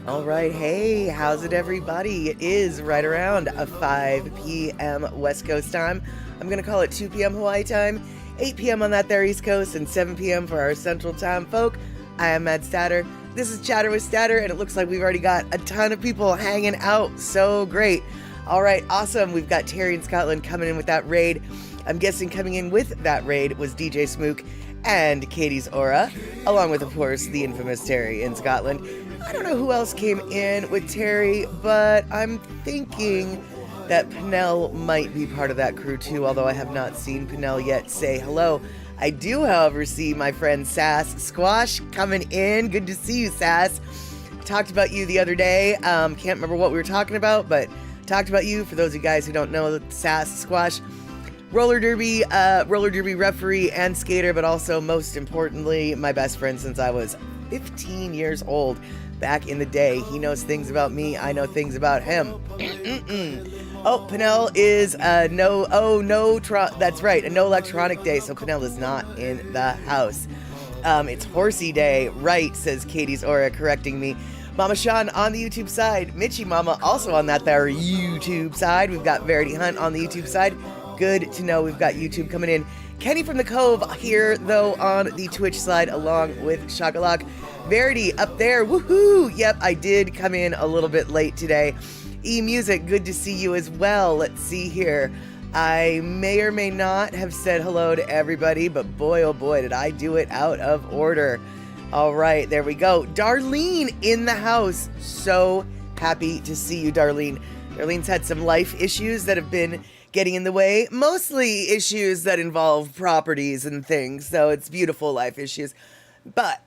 All right, hey, how's it, everybody? It is right around 5 p.m. West Coast time. I'm going to call it 2 p.m. Hawaii time, 8 p.m. on that there East Coast, and 7 p.m. for our Central Time folk. I am Mad Statter. This is Chatter with Statter, and it looks like we've already got a ton of people hanging out. So great. All right, awesome. We've got Terry in Scotland coming in with that raid. I'm guessing coming in with that raid was DJ Smook and Katie's Aura, along with, of course, the infamous Terry in Scotland. I don't know who else came in with Terry, but I'm thinking that Pinnell might be part of that crew too, although I have not seen Pinnell yet say hello. I do, however, see my friend Sass Squash coming in. Good to see you, Sass. Talked about you the other day. Can't remember what we were talking about, but talked about you. For those of you guys who don't know, Sass Squash, roller derby referee and skater, but also most importantly, my best friend since I was 15 years old back in the day. He knows things about me. I know things about him. Oh, Pinnell is that's right, a no electronic day, so Pinnell is not in the house. It's horsey day, right, says Katie's Aura, correcting me. Mama Sean on the YouTube side. Mitchie Mama also on that there YouTube side. We've got Verity Hunt on the YouTube side. Good to know we've got YouTube coming in. Kenny from the Cove here, though, on the Twitch side, along with Shakalak. Verity up there, woohoo! Yep, I did come in a little bit late today. E-Music, good to see you as well. Let's see here. I may or may not have said hello to everybody, but boy, oh boy, did I do it out of order. All right, there we go. Darlene in the house. So happy to see you, Darlene. Darlene's had some life issues that have been getting in the way, mostly issues that involve properties and things, so it's beautiful life issues. But,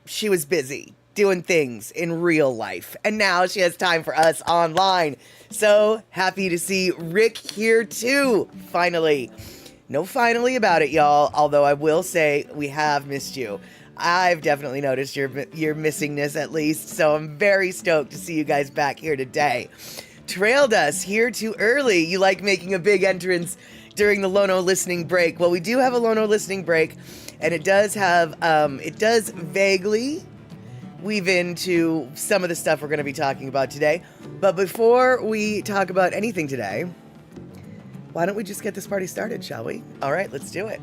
she was busy doing things in real life, and now she has time for us online. So happy to see Rick here too, finally. No finally about it, y'all, although I will say we have missed you. I've definitely noticed your missingness at least, so I'm very stoked to see you guys back here today. Trailed us here too early. You like making a big entrance during the Lono listening break. Well, we do have a Lono listening break, and it does vaguely weave into some of the stuff we're going to be talking about today. But before we talk about anything today, why don't we just get this party started, shall we? All right, let's do it.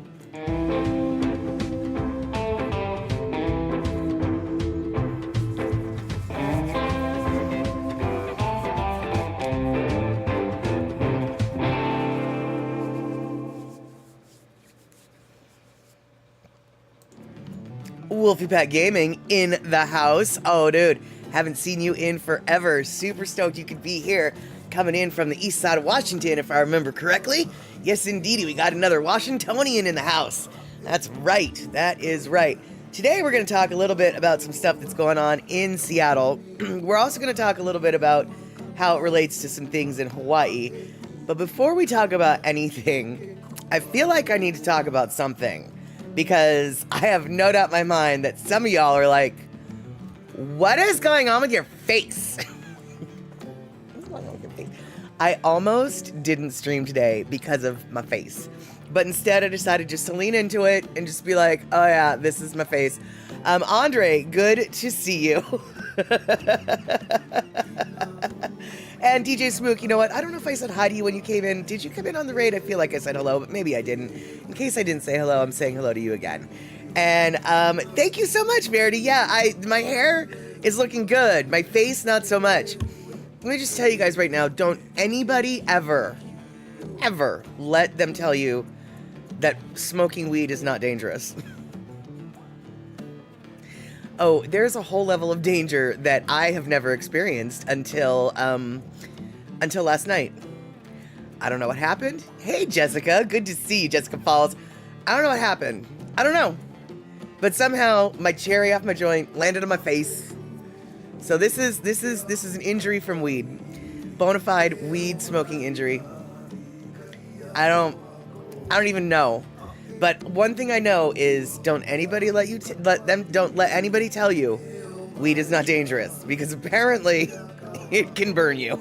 Wolfie Pat Gaming in the house. Oh, dude, haven't seen you in forever. Super stoked you could be here. Coming in from the east side of Washington, if I remember correctly. Yes, indeedy, we got another Washingtonian in the house. That's right. That is right. Today, we're going to talk a little bit about some stuff that's going on in Seattle. We're also going to talk a little bit about how it relates to some things in Hawaii. But before we talk about anything, I feel like I need to talk about something. Because I have no doubt in my mind that some of y'all are like, what is going on with your face? I almost didn't stream today because of my face. But instead I decided just to lean into it and just be like, oh yeah, this is my face. Andre, good to see you. And DJ Smook, you know what? I don't know if I said hi to you when you came in. Did you come in on the raid? I feel like I said hello, but maybe I didn't. In case I didn't say hello, I'm saying hello to you again. And thank you so much, Verity. Yeah, my hair is looking good. My face, not so much. Let me just tell you guys right now, don't anybody ever let them tell you that smoking weed is not dangerous. Oh, there's a whole level of danger that I have never experienced until last night. I don't know what happened. Hey, Jessica. Good to see you, Jessica Falls. I don't know what happened. I don't know. But somehow my cherry off my joint landed on my face. So this is an injury from weed. Bona fide weed smoking injury. I don't even know. But one thing I know is don't let anybody tell you weed is not dangerous, because apparently it can burn you.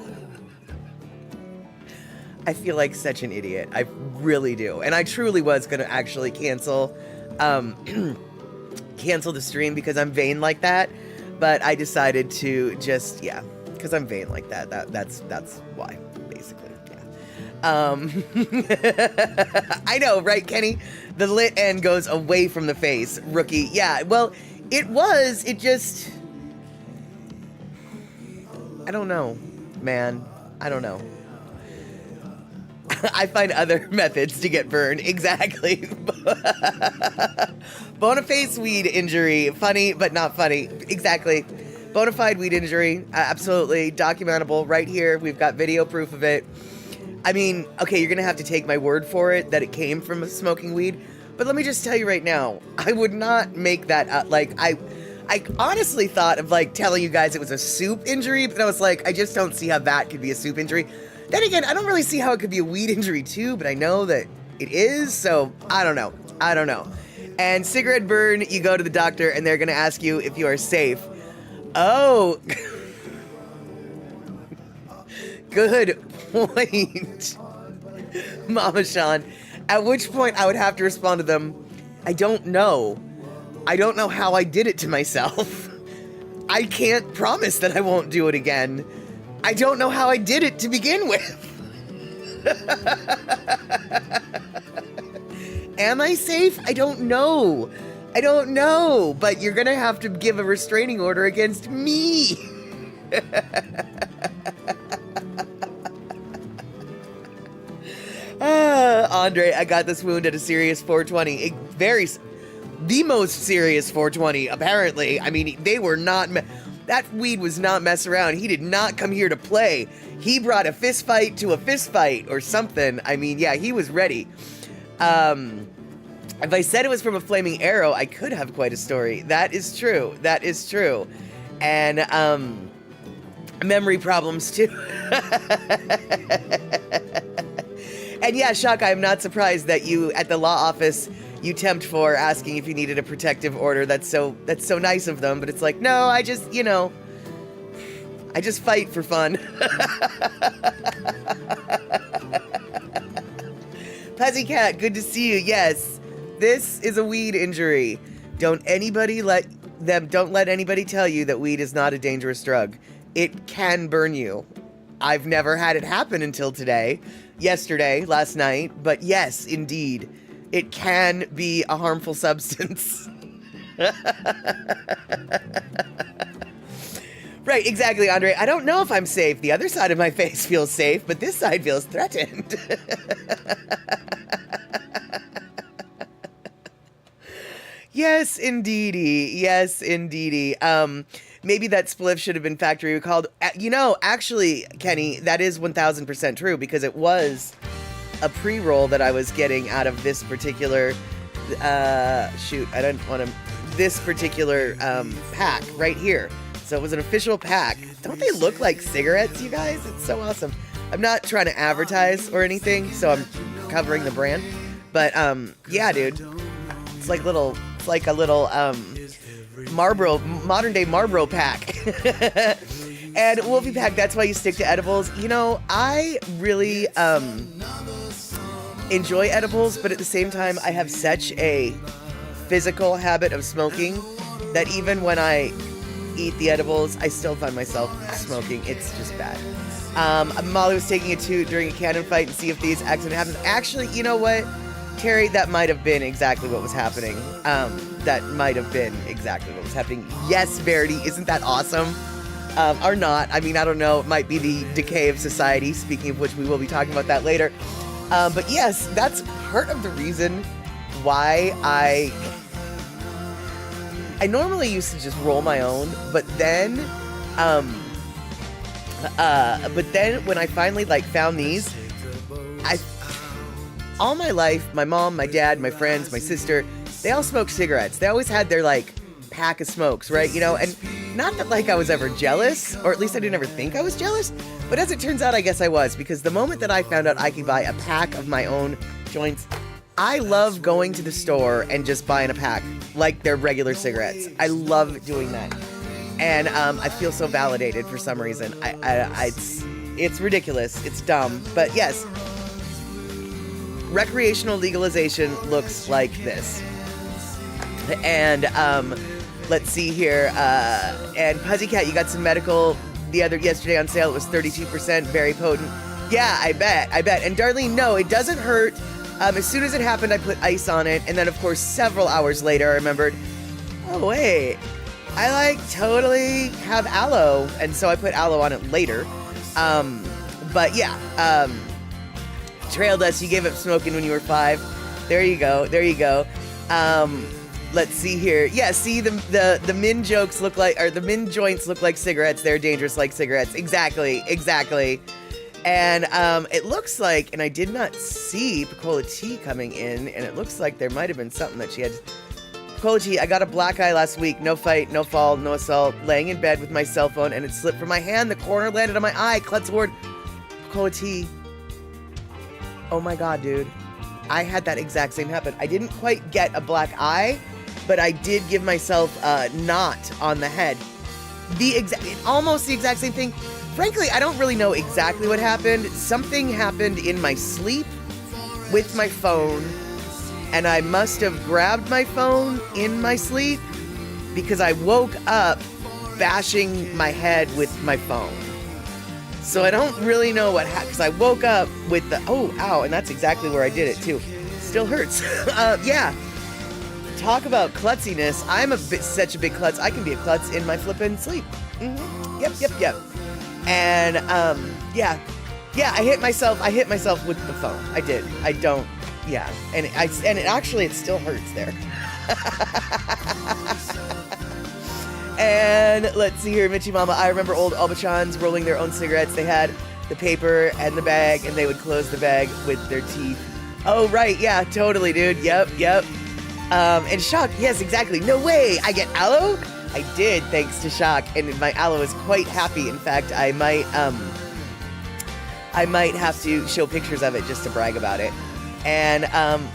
I feel like such an idiot. I really do. And I truly was going to actually cancel the stream because I'm vain like that. but I decided to just, yeah, because I'm vain like that. That's why, basically. I know, right, Kenny? The lit end goes away from the face, rookie. Yeah, well, it just... I don't know, man. I don't know. I find other methods to get burned. Exactly. Bona fide weed injury. Funny, but not funny. Exactly. Bona fide weed injury. Absolutely. Documentable right here. We've got video proof of it. I mean, okay, you're going to have to take my word for it that it came from smoking weed. But let me just tell you right now, I would not make that up. Like, I honestly thought of, like, telling you guys it was a soup injury, but I was like, I just don't see how that could be a soup injury. Then again, I don't really see how it could be a weed injury too, but I know that it is, so I don't know. And cigarette burn, you go to the doctor and they're going to ask you if you are safe. Oh. Good point, Mama Sean. At which point I would have to respond to them, I don't know. I don't know how I did it to myself. I can't promise that I won't do it again. I don't know how I did it to begin with. Am I safe? I don't know. But you're going to have to give a restraining order against me. Andre, I got this wound at a serious 420. The most serious 420, apparently. I mean, they were not... That weed was not mess around. He did not come here to play. He brought a fist fight to a fist fight or something. I mean, yeah, he was ready. If I said it was from a flaming arrow, I could have quite a story. That is true. And, memory problems too. And yeah, Shock, I'm not surprised that you, at the law office, you tempt for asking if you needed a protective order. That's so nice of them, but it's like, no, I just fight for fun. Puzzy Cat, good to see you. Yes, this is a weed injury. Don't let anybody tell you that weed is not a dangerous drug. It can burn you. I've never had it happen until yesterday, last night, but yes, indeed. It can be a harmful substance. Right, exactly, Andre. I don't know if I'm safe. The other side of my face feels safe, but this side feels threatened. Yes, indeedy. Maybe that spliff should have been factory recalled. Actually, Kenny, that is 1000% true, because it was a pre-roll that I was getting out of this particular, this particular pack right here. So it was an official pack. Don't they look like cigarettes, you guys? It's so awesome. I'm not trying to advertise or anything, so I'm covering the brand. But, yeah, dude. It's like a little Marlboro, modern day Marlboro pack. And Wolfie Pack, that's why you stick to edibles. I really, enjoy edibles, but at the same time, I have such a physical habit of smoking that even when I eat the edibles, I still find myself smoking. It's just bad. Molly was taking a toot during a cannon fight and Sea of Thieves accident happens. Actually, you know what, Terry, that might have been exactly what was happening. Yes, Verity, isn't that awesome? Or not. I mean, I don't know. It might be the decay of society, speaking of which we will be talking about that later. But yes, that's part of the reason why I normally used to just roll my own, but then when I finally found these, all my life, my mom, my dad, my friends, my sister, they all smoked cigarettes. They always had their pack of smokes, right? And not that I was ever jealous, or at least I didn't ever think I was jealous, but as it turns out, I guess I was, because the moment that I found out I could buy a pack of my own joints, I love going to the store and just buying a pack like they're regular cigarettes. I love doing that. And I feel so validated for some reason. It's ridiculous. It's dumb. But yes, recreational legalization looks like this. And let's see here. And Pussycat, you got some medical yesterday on sale. It was 32%, very potent. Yeah, I bet. And Darlene, no, it doesn't hurt. As soon as it happened, I put ice on it. And then, of course, several hours later, I remembered, oh, wait, I totally have aloe. And so I put aloe on it later. But yeah, trail dust, you gave up smoking when you were 5. There you go. Let's see here. Yeah, see, the min jokes look like, or the min joints look like cigarettes. They're dangerous like cigarettes. Exactly. And it looks like, and I did not see Picola T coming in, and it looks like there might have been something that she had. Picola T, I got a black eye last week. No fight, no fall, no assault. Laying in bed with my cell phone, and it slipped from my hand. The corner landed on my eye. Klutz Ward. Picola T. Oh my God, dude. I had that exact same happen. I didn't quite get a black eye, but I did give myself a knot on the head. Almost the exact same thing. Frankly, I don't really know exactly what happened. Something happened in my sleep with my phone, and I must have grabbed my phone in my sleep because I woke up bashing my head with my phone. So I don't really know what happened, because I woke up with the, oh, ow, and that's exactly where I did it too. Still hurts. Yeah. Talk about klutziness. I'm such a big klutz. I can be a klutz in my flippin' sleep. Mm-hmm. Yep. And, yeah, I hit myself with the phone. I did. I don't, yeah. And it still hurts there. And let's see here, Mitchie Mama. I remember old Albachans rolling their own cigarettes. They had the paper and the bag, and they would close the bag with their teeth. Oh, right. Yeah, totally, dude. Yep. And Shock. Yes, exactly. No way. I get aloe? I did, thanks to Shock, and my aloe is quite happy. In fact, I might have to show pictures of it just to brag about it. And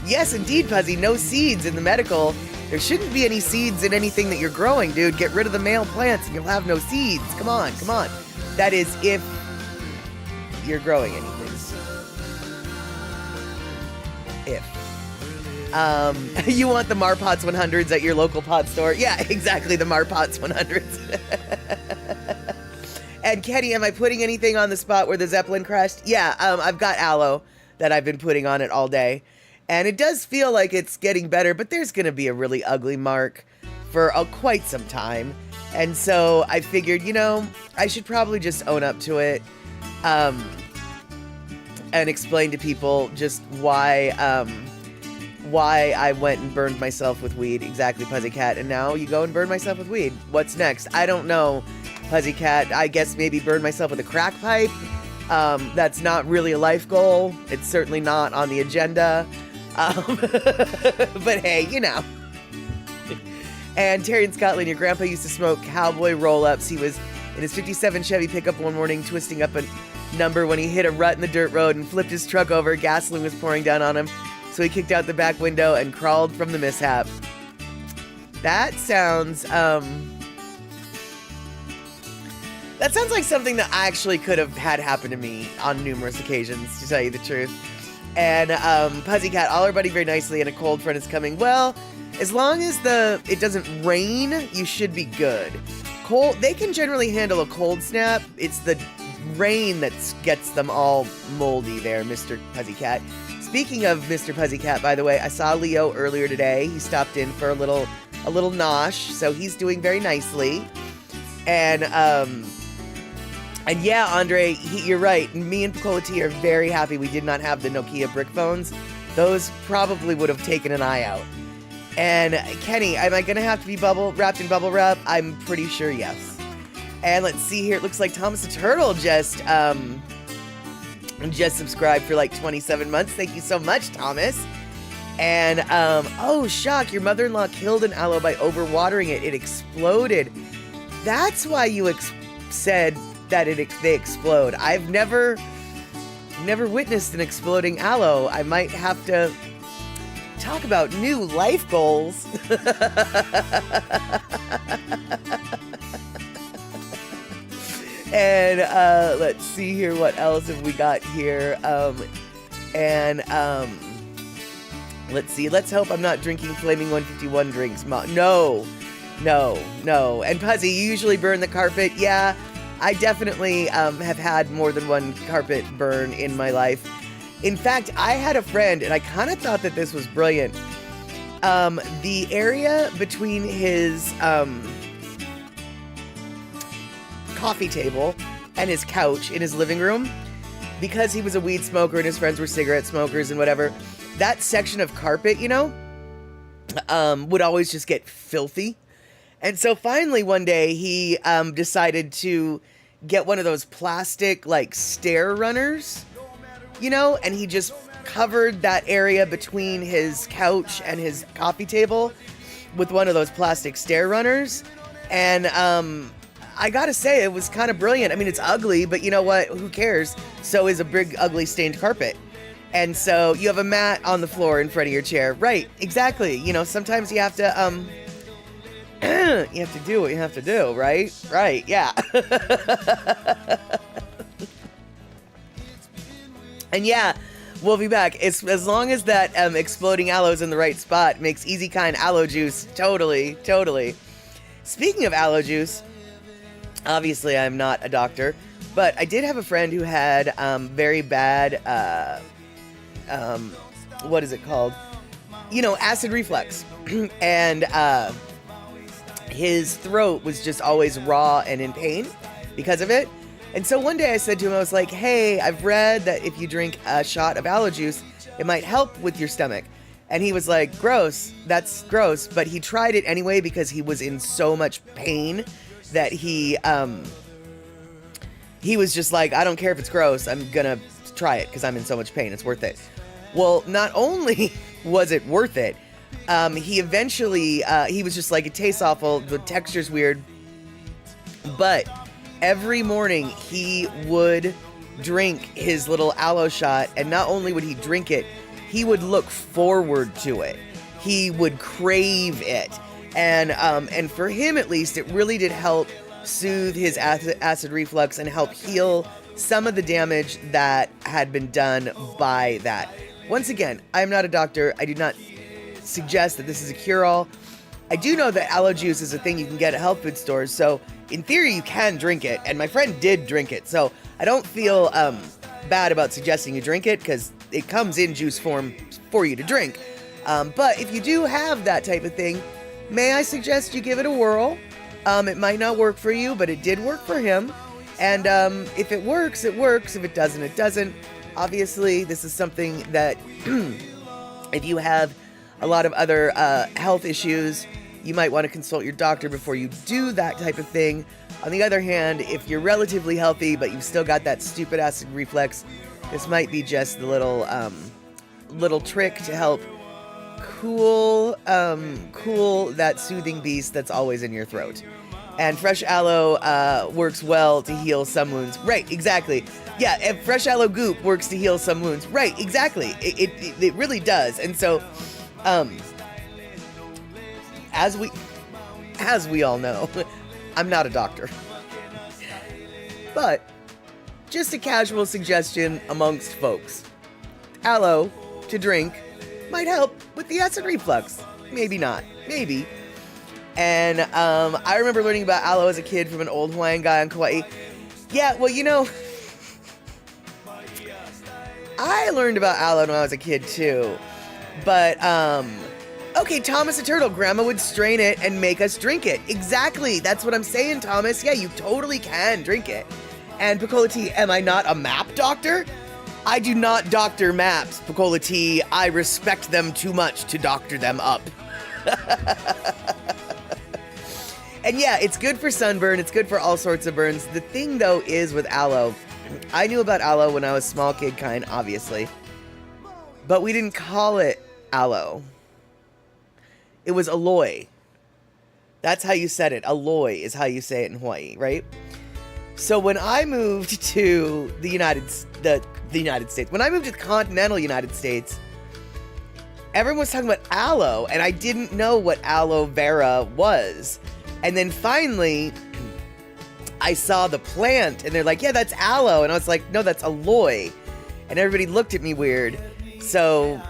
yes, indeed, Puzzy, no seeds in the medical. There shouldn't be any seeds in anything that you're growing, dude. Get rid of the male plants and you'll have no seeds. Come on. That is if you're growing anything. If. You want the Marpots 100s at your local pot store? Yeah, exactly, the Marpots 100s. And Kenny, am I putting anything on the spot where the Zeppelin crashed? Yeah, I've got aloe that I've been putting on it all day. And it does feel like it's getting better, but there's going to be a really ugly mark for quite some time. And so I figured, I should probably just own up to it and explain to people just why I went and burned myself with weed. Exactly, Puzzycat. And now you go and burn myself with weed. What's next? I don't know, Puzzycat. I guess maybe burn myself with a crack pipe. That's not really a life goal. It's certainly not on the agenda. But hey, And Terry in Scotland, your grandpa used to smoke cowboy roll-ups. He was in his 57 Chevy pickup one morning twisting up a number when he hit a rut in the dirt road and flipped his truck over. Gasoline was pouring down on him. So he kicked out the back window and crawled from the mishap. That sounds like something that I actually could have had happen to me on numerous occasions, to tell you the truth. And Puzzycat, all our buddy very nicely, and a cold front is coming. Well, as long as it doesn't rain, you should be good. They can generally handle a cold snap. It's the rain that gets them all moldy there, Mr. Puzzycat. Speaking of Mr. Puzzycat, by the way, I saw Leo earlier today. He stopped in for a little nosh, so he's doing very nicely. And yeah, Andre, you're right. Me and Picola T are very happy we did not have the Nokia brick phones. Those probably would have taken an eye out. And Kenny, am I going to have to be wrapped in bubble wrap? I'm pretty sure yes. And let's see here. It looks like Thomas the Turtle just subscribed for like 27 months. Thank you so much, Thomas. And, oh, Shock, your mother-in-law killed an aloe by overwatering it. It exploded. That's why you said that they explode. I've never witnessed an exploding aloe. I might have to talk about new life goals. And let's see here, what else have we got here? Let's see. Let's hope I'm not drinking Flaming 151 drinks. No, No. And Puzzy, you usually burn the carpet. Yeah, I definitely have had more than one carpet burn in my life. In fact, I had a friend, and I kind of thought that this was brilliant. The area between his coffee table and his couch in his living room, because he was a weed smoker and his friends were cigarette smokers and whatever, that section of carpet, would always just get filthy. And so finally one day he decided to get one of those plastic like stair runners, and he just covered that area between his couch and his coffee table with one of those plastic stair runners. And I gotta say, it was kind of brilliant. I mean, it's ugly, but you know what? Who cares? So is a big, ugly, stained carpet. And so you have a mat on the floor in front of your chair. Right, exactly. Sometimes you have to, you have to do what you have to do, right? Right, yeah. And yeah, we'll be back. It's as long as that exploding aloe's in the right spot, makes easy kind aloe juice. Totally. Speaking of aloe juice, obviously I'm not a doctor, but I did have a friend who had very bad, what is it called? Acid reflux. And his throat was just always raw and in pain because of it. And so one day I said to him, I was like, hey, I've read that if you drink a shot of aloe juice, it might help with your stomach. And he was like, gross, that's gross. But he tried it anyway because he was in so much pain that he was just like, I don't care if it's gross, I'm gonna try it because I'm in so much pain, it's worth it. Well, not only was it worth it, he eventually, he was just like, it tastes awful, the texture's weird, but every morning he would drink his little aloe shot, and not only would he drink it, he would look forward to it. He would crave it. And for him at least, it really did help soothe his acid reflux and help heal some of the damage that had been done by that. Once again, I am not a doctor. I do not suggest that this is a cure-all. I do know that aloe juice is a thing you can get at health food stores, so in theory you can drink it, and my friend did drink it, so I don't feel bad about suggesting you drink it, because it comes in juice form for you to drink. But if you do have that type of thing, may I suggest you give it a whirl? It might not work for you, but it did work for him. And if it works, it works. If it doesn't, it doesn't. Obviously, this is something that if you have a lot of other health issues, you might want to consult your doctor before you do that type of thing. On the other hand, if you're relatively healthy, but you've still got that stupid acid reflux, this might be just the little trick to help cool that soothing beast that's always in your throat. And fresh aloe works well to heal some wounds. Right, exactly. Yeah, and fresh aloe goop works to heal some wounds. Right, exactly. It really does. And so, as we all know, I'm not a doctor. But just a casual suggestion amongst folks. Aloe to drink might help with the acid reflux. Maybe not. Maybe. And I remember learning about aloe as a kid from an old Hawaiian guy on Kauai. Yeah, well, I learned about aloe when I was a kid too. But, okay, Thomas the Turtle, Grandma would strain it and make us drink it. Exactly, that's what I'm saying, Thomas. Yeah, you totally can drink it. And Picola T, am I not a map doctor? I do not doctor maps, Picola T. I respect them too much to doctor them up. And yeah, it's good for sunburn. It's good for all sorts of burns. The thing, though, is with aloe, I knew about aloe when I was small kid kind, obviously. But we didn't call it aloe. It was aloe. That's how you said it. Aloe is how you say it in Hawaii, right? So when I moved to the United States, when I moved to the continental United States, everyone was talking about aloe, and I didn't know what aloe vera was. And then finally, I saw the plant, and they're like, yeah, that's aloe. And I was like, no, that's aloe. And everybody looked at me weird. So,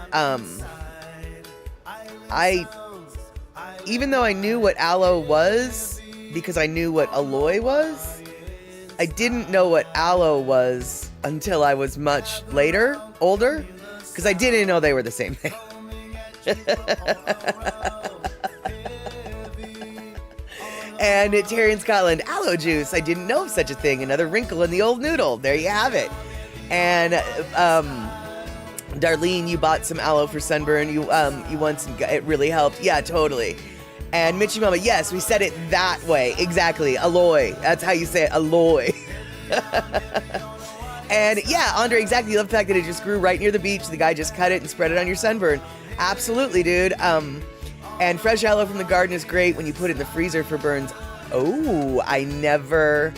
I even though I knew what aloe was, because I knew what aloe was, I didn't know what aloe was until I was much older, because I didn't know they were the same thing. And at Terry in Scotland, aloe juice. I didn't know of such a thing. Another wrinkle in the old noodle. There you have it. And Darlene, you bought some aloe for sunburn. You won some. It really helped. Yeah, totally. And Mitchie Mama, yes, we said it that way. Exactly. Aloe. That's how you say it. Aloe. And yeah, Andre, exactly. You love the fact that it just grew right near the beach. The guy just cut it and spread it on your sunburn. Absolutely, dude. And fresh aloe from the garden is great when you put it in the freezer for burns. Oh, I never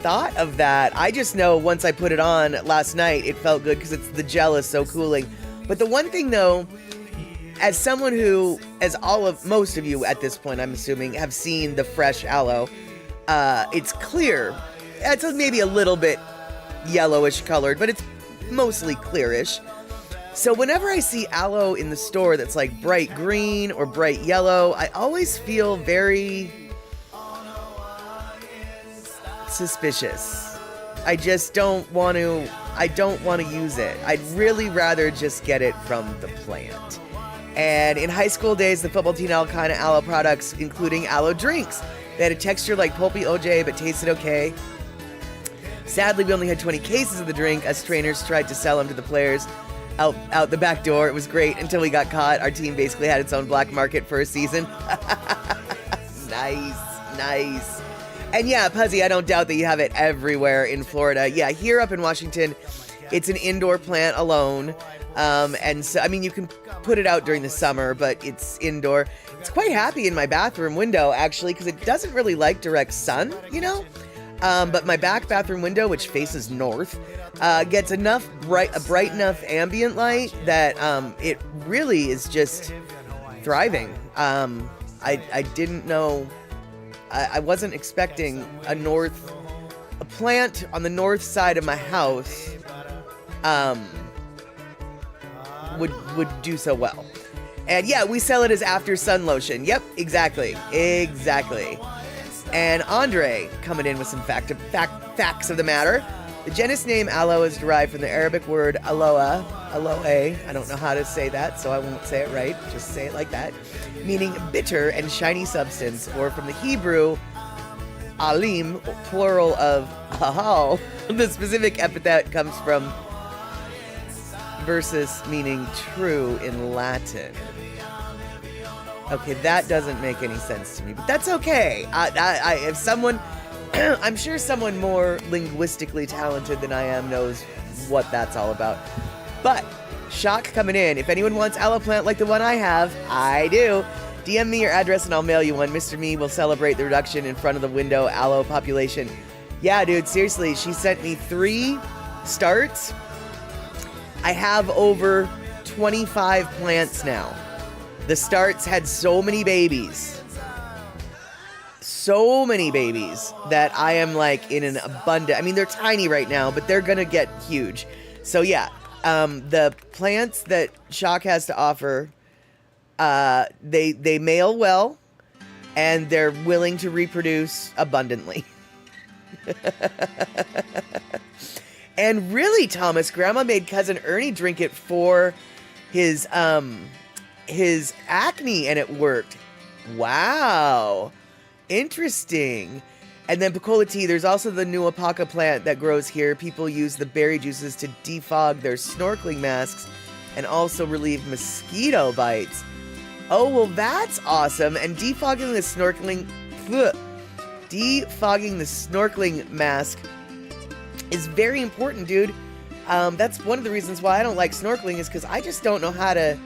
thought of that. I just know once I put it on last night, it felt good because the gel is so cooling. But the one thing though, as someone who, as most of you at this point, I'm assuming, have seen the fresh aloe, it's clear. It's maybe a little bit yellowish colored, but it's mostly clearish. So whenever I see aloe in the store that's like bright green or bright yellow, I always feel very suspicious. I just don't want to use it. I'd really rather just get it from the plant. And in high school days, the football team had all kind of aloe products, including aloe drinks. They had a texture like pulpy OJ, but tasted okay. Sadly, we only had 20 cases of the drink as trainers tried to sell them to the players out the back door. It was great until we got caught. Our team basically had its own black market for a season. Nice. And yeah, Puzzy, I don't doubt that you have it everywhere in Florida. Yeah, here up in Washington, it's an indoor plant alone. And so, I mean, you can put it out during the summer, but it's indoor. It's quite happy in my bathroom window, actually, because it doesn't really like direct sun, you know? But my back bathroom window, which faces north, gets a bright enough ambient light that it really is just thriving. I didn't know, I wasn't expecting a plant on the north side of my house would do so well. And yeah, we sell it as after sun lotion. Yep, exactly. And Andre coming in with some facts of the matter. The genus name aloe is derived from the Arabic word aloe. I don't know how to say that, so I won't say it right. Just say it like that. Meaning bitter and shiny substance, or from the Hebrew alim, plural of ahal. The specific epithet comes from versus, meaning true in Latin. Okay, that doesn't make any sense to me, but that's okay. If someone, I'm sure someone more linguistically talented than I am knows what that's all about. But, shock coming in. If anyone wants aloe plant like the one I have, I do. DM me your address and I'll mail you one. Mr. Me will celebrate the reduction in front of the window aloe population. Yeah, dude, seriously, she sent me 3 starts. I have over 25 plants now. The starts had so many babies that I am like in an abundant, I mean, they're tiny right now, but they're gonna get huge. So yeah, the plants that Shock has to offer, they male well, and they're willing to reproduce abundantly. And really, Thomas, Grandma made Cousin Ernie drink it for his acne, and it worked. Wow. Interesting. And then Picola tea, there's also the new Nuapaca plant that grows here. People use the berry juices to defog their snorkeling masks and also relieve mosquito bites. Oh, well, that's awesome. And defogging the snorkeling mask is very important, dude. That's one of the reasons why I don't like snorkeling, is because I just don't know how to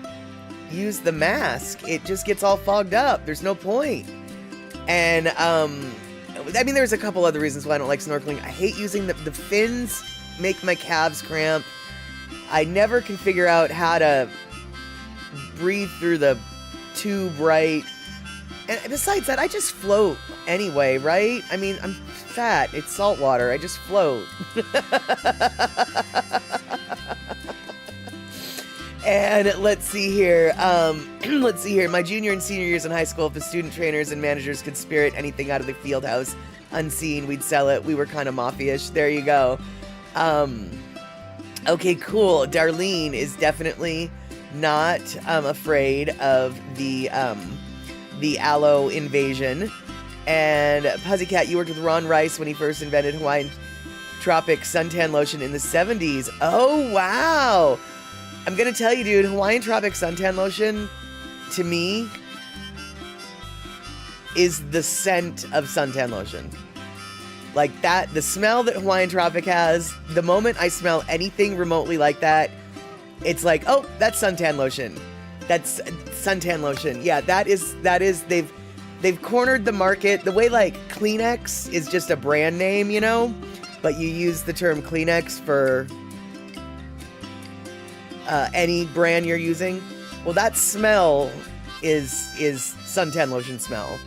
use the mask. It just gets all fogged up. There's no point. And I mean, there's a couple other reasons why I don't like snorkeling. I hate using the fins, make my calves cramp. I never can figure out how to breathe through the tube right. And besides that, I just float anyway, right? I mean, I'm fat. It's salt water. I just float. And let's see here. let's see here. My junior and senior years in high school, if the student trainers and managers could spirit anything out of the field house unseen, we'd sell it. We were kind of mafia-ish. There you go. Okay, cool. Darlene is definitely not afraid of the aloe invasion. And Pussycat, you worked with Ron Rice when he first invented Hawaiian Tropic suntan lotion in the 70s. Oh, wow. I'm going to tell you, dude, Hawaiian Tropic suntan lotion, to me, is the scent of suntan lotion. Like that, the smell that Hawaiian Tropic has, the moment I smell anything remotely like that, it's like, oh, that's suntan lotion. That's suntan lotion. Yeah, that is, they've cornered the market. The way like Kleenex is just a brand name, you know, but you use the term Kleenex for any brand you're using. Well, that smell is suntan lotion smell.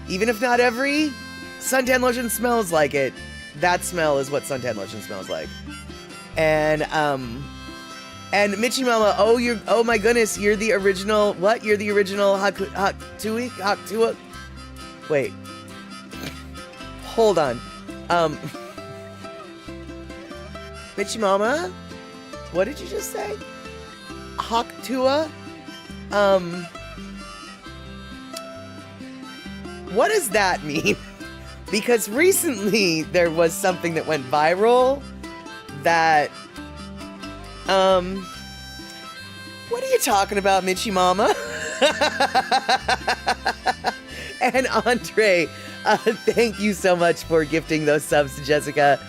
Even if not every suntan lotion smells like it, that smell is what suntan lotion smells like. And Michi Mama, oh my goodness, you're the original, what? You're the original Haktua? Wait. Hold on. Michi Mama? What did you just say? Haktua? What does that mean? Because recently there was something that went viral that, what are you talking about, Michi Mama? And Andre, thank you so much for gifting those subs to Jessica,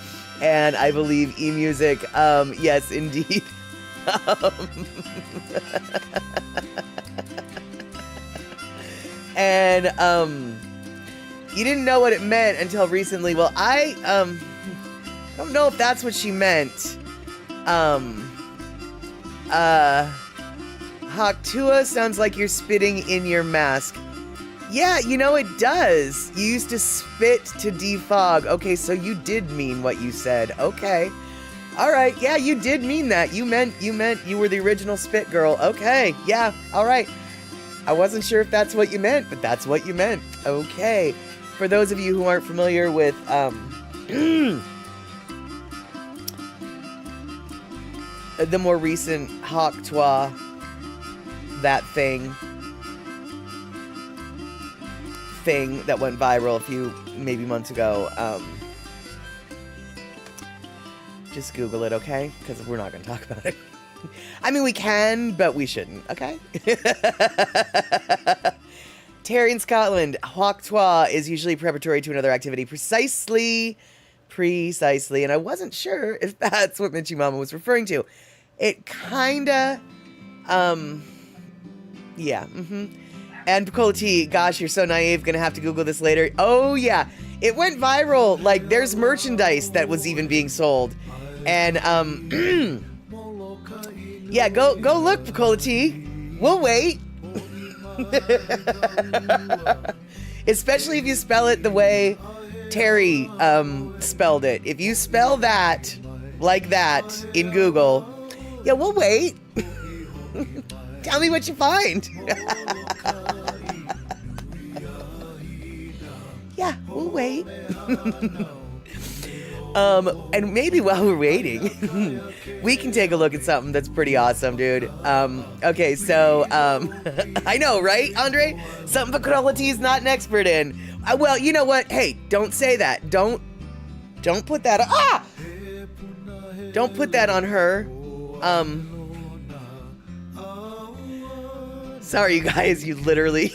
and I believe eMusic, yes, indeed. And, you didn't know what it meant until recently. Well, I don't know if that's what she meant. Haktua sounds like you're spitting in your mask. Yeah, you know, it does. You used to spit to defog. Okay, so you did mean what you said. Okay. All right. Yeah, you did mean that. You meant you were the original spit girl. Okay. Yeah. All right. I wasn't sure if that's what you meant, but that's what you meant. Okay. For those of you who aren't familiar with the more recent Haktua, that thing that went viral a few maybe months ago, just Google it, okay? Because we're not going to talk about it. I mean, we can, but we shouldn't, okay? Terry in Scotland, Haktua is usually preparatory to another activity. Precisely. And I wasn't sure if that's what Michi Mama was referring to. It kinda, yeah, And Picola T, gosh, you're so naive, gonna have to Google this later. Oh yeah, it went viral, like there's merchandise that was even being sold. And, yeah, go look, Picola T. We'll wait. Especially if you spell it the way Terry spelled it. If you spell that like that in Google, yeah, we'll wait. Tell me what you find. Yeah, we'll wait. And maybe while we're waiting, we can take a look at something that's pretty awesome, dude. Okay, so, I know, right, Andre? Something Picola T is not an expert in. Well, you know what? Hey, don't say that. Don't put that on, don't put that on her. Sorry, you guys, you literally...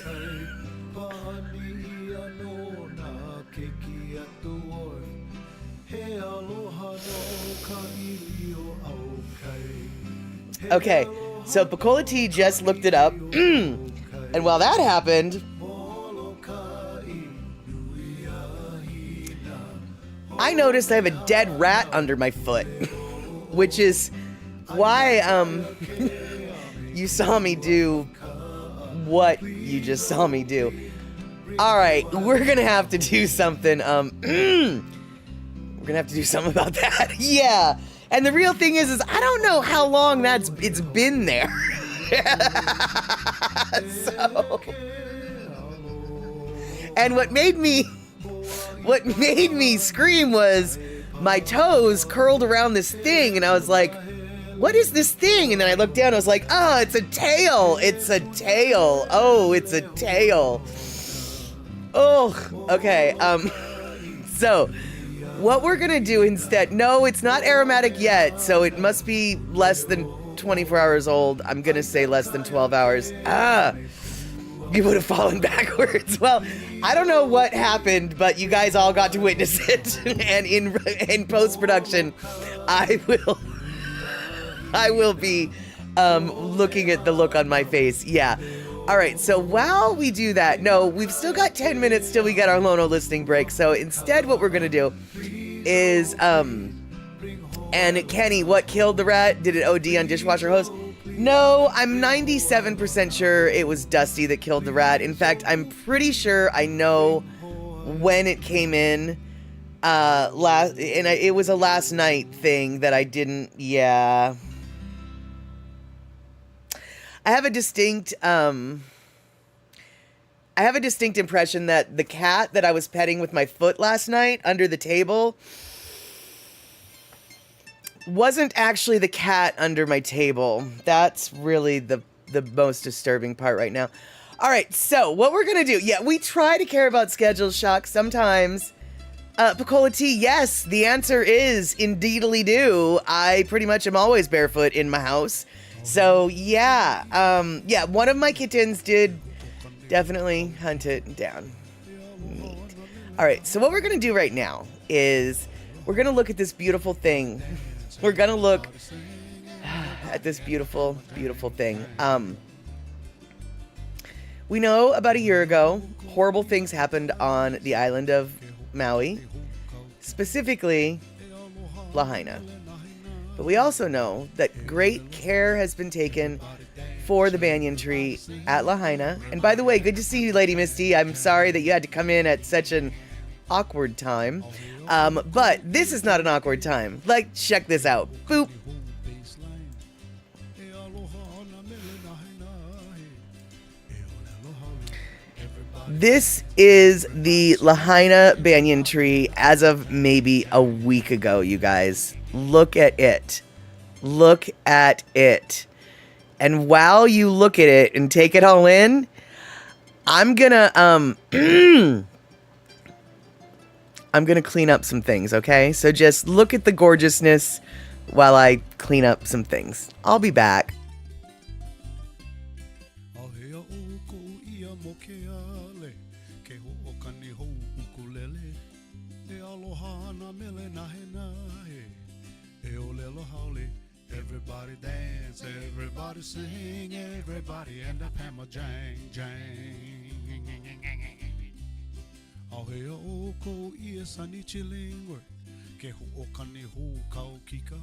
Okay, so Picola T just looked it up, and while that happened, I noticed I have a dead rat under my foot, which is why you saw me do what you just saw me do. All right, we're gonna have to do something. We're gonna have to do something about that. Yeah. And the real thing is I don't know how long it's been there. So, and what made me scream was my toes curled around this thing, and I was like, what is this thing? And then I looked down, I was like, oh, it's a tail. It's a tail. Oh, it's a tail. Oh, okay. So what we're gonna do instead, no, it's not aromatic yet, so it must be less than 24 hours old. I'm gonna say less than 12 hours. You would have fallen backwards. Well, I don't know what happened, but you guys all got to witness it. And in post-production, I will be looking at the look on my face. Yeah. All right, so while we do that, no, we've still got 10 minutes till we get our Lono listening break. So instead what we're going to do is, and Kenny, what killed the rat? Did it OD on dishwasher hose? No, I'm 97% sure it was Dusty that killed the rat. In fact, I'm pretty sure I know when it came in. It was a last night thing that I didn't, yeah. I have a distinct impression that the cat that I was petting with my foot last night under the table wasn't actually the cat under my table. That's really the most disturbing part right now. All right, so what we're gonna do? Yeah, we try to care about schedules, Shock. Sometimes, Picola T. Yes, the answer is indeedly do. I pretty much am always barefoot in my house. So yeah, yeah, one of my kittens did definitely hunt it down. Neat. All right, so what we're gonna do right now is we're gonna look at this beautiful thing. We're gonna look at this beautiful, beautiful thing. We know about a year ago, horrible things happened on the island of Maui, specifically Lahaina. But we also know that great care has been taken for the banyan tree at Lahaina. And by the way, good to see you, Lady Misty. I'm sorry that you had to come in at such an awkward time. But this is not an awkward time. Like, check this out. Boop. This is the Lahaina banyan tree as of maybe a week ago, you guys. Look at it. Look at it. And while you look at it and take it all in, I'm gonna I'm gonna clean up some things, okay? So just look at the gorgeousness while I clean up some things. I'll be back. Everybody dance, everybody sing, everybody end up hammer jang, jang. Au he o ko ia sani chilingwe, ke hu o kani hu kau kika.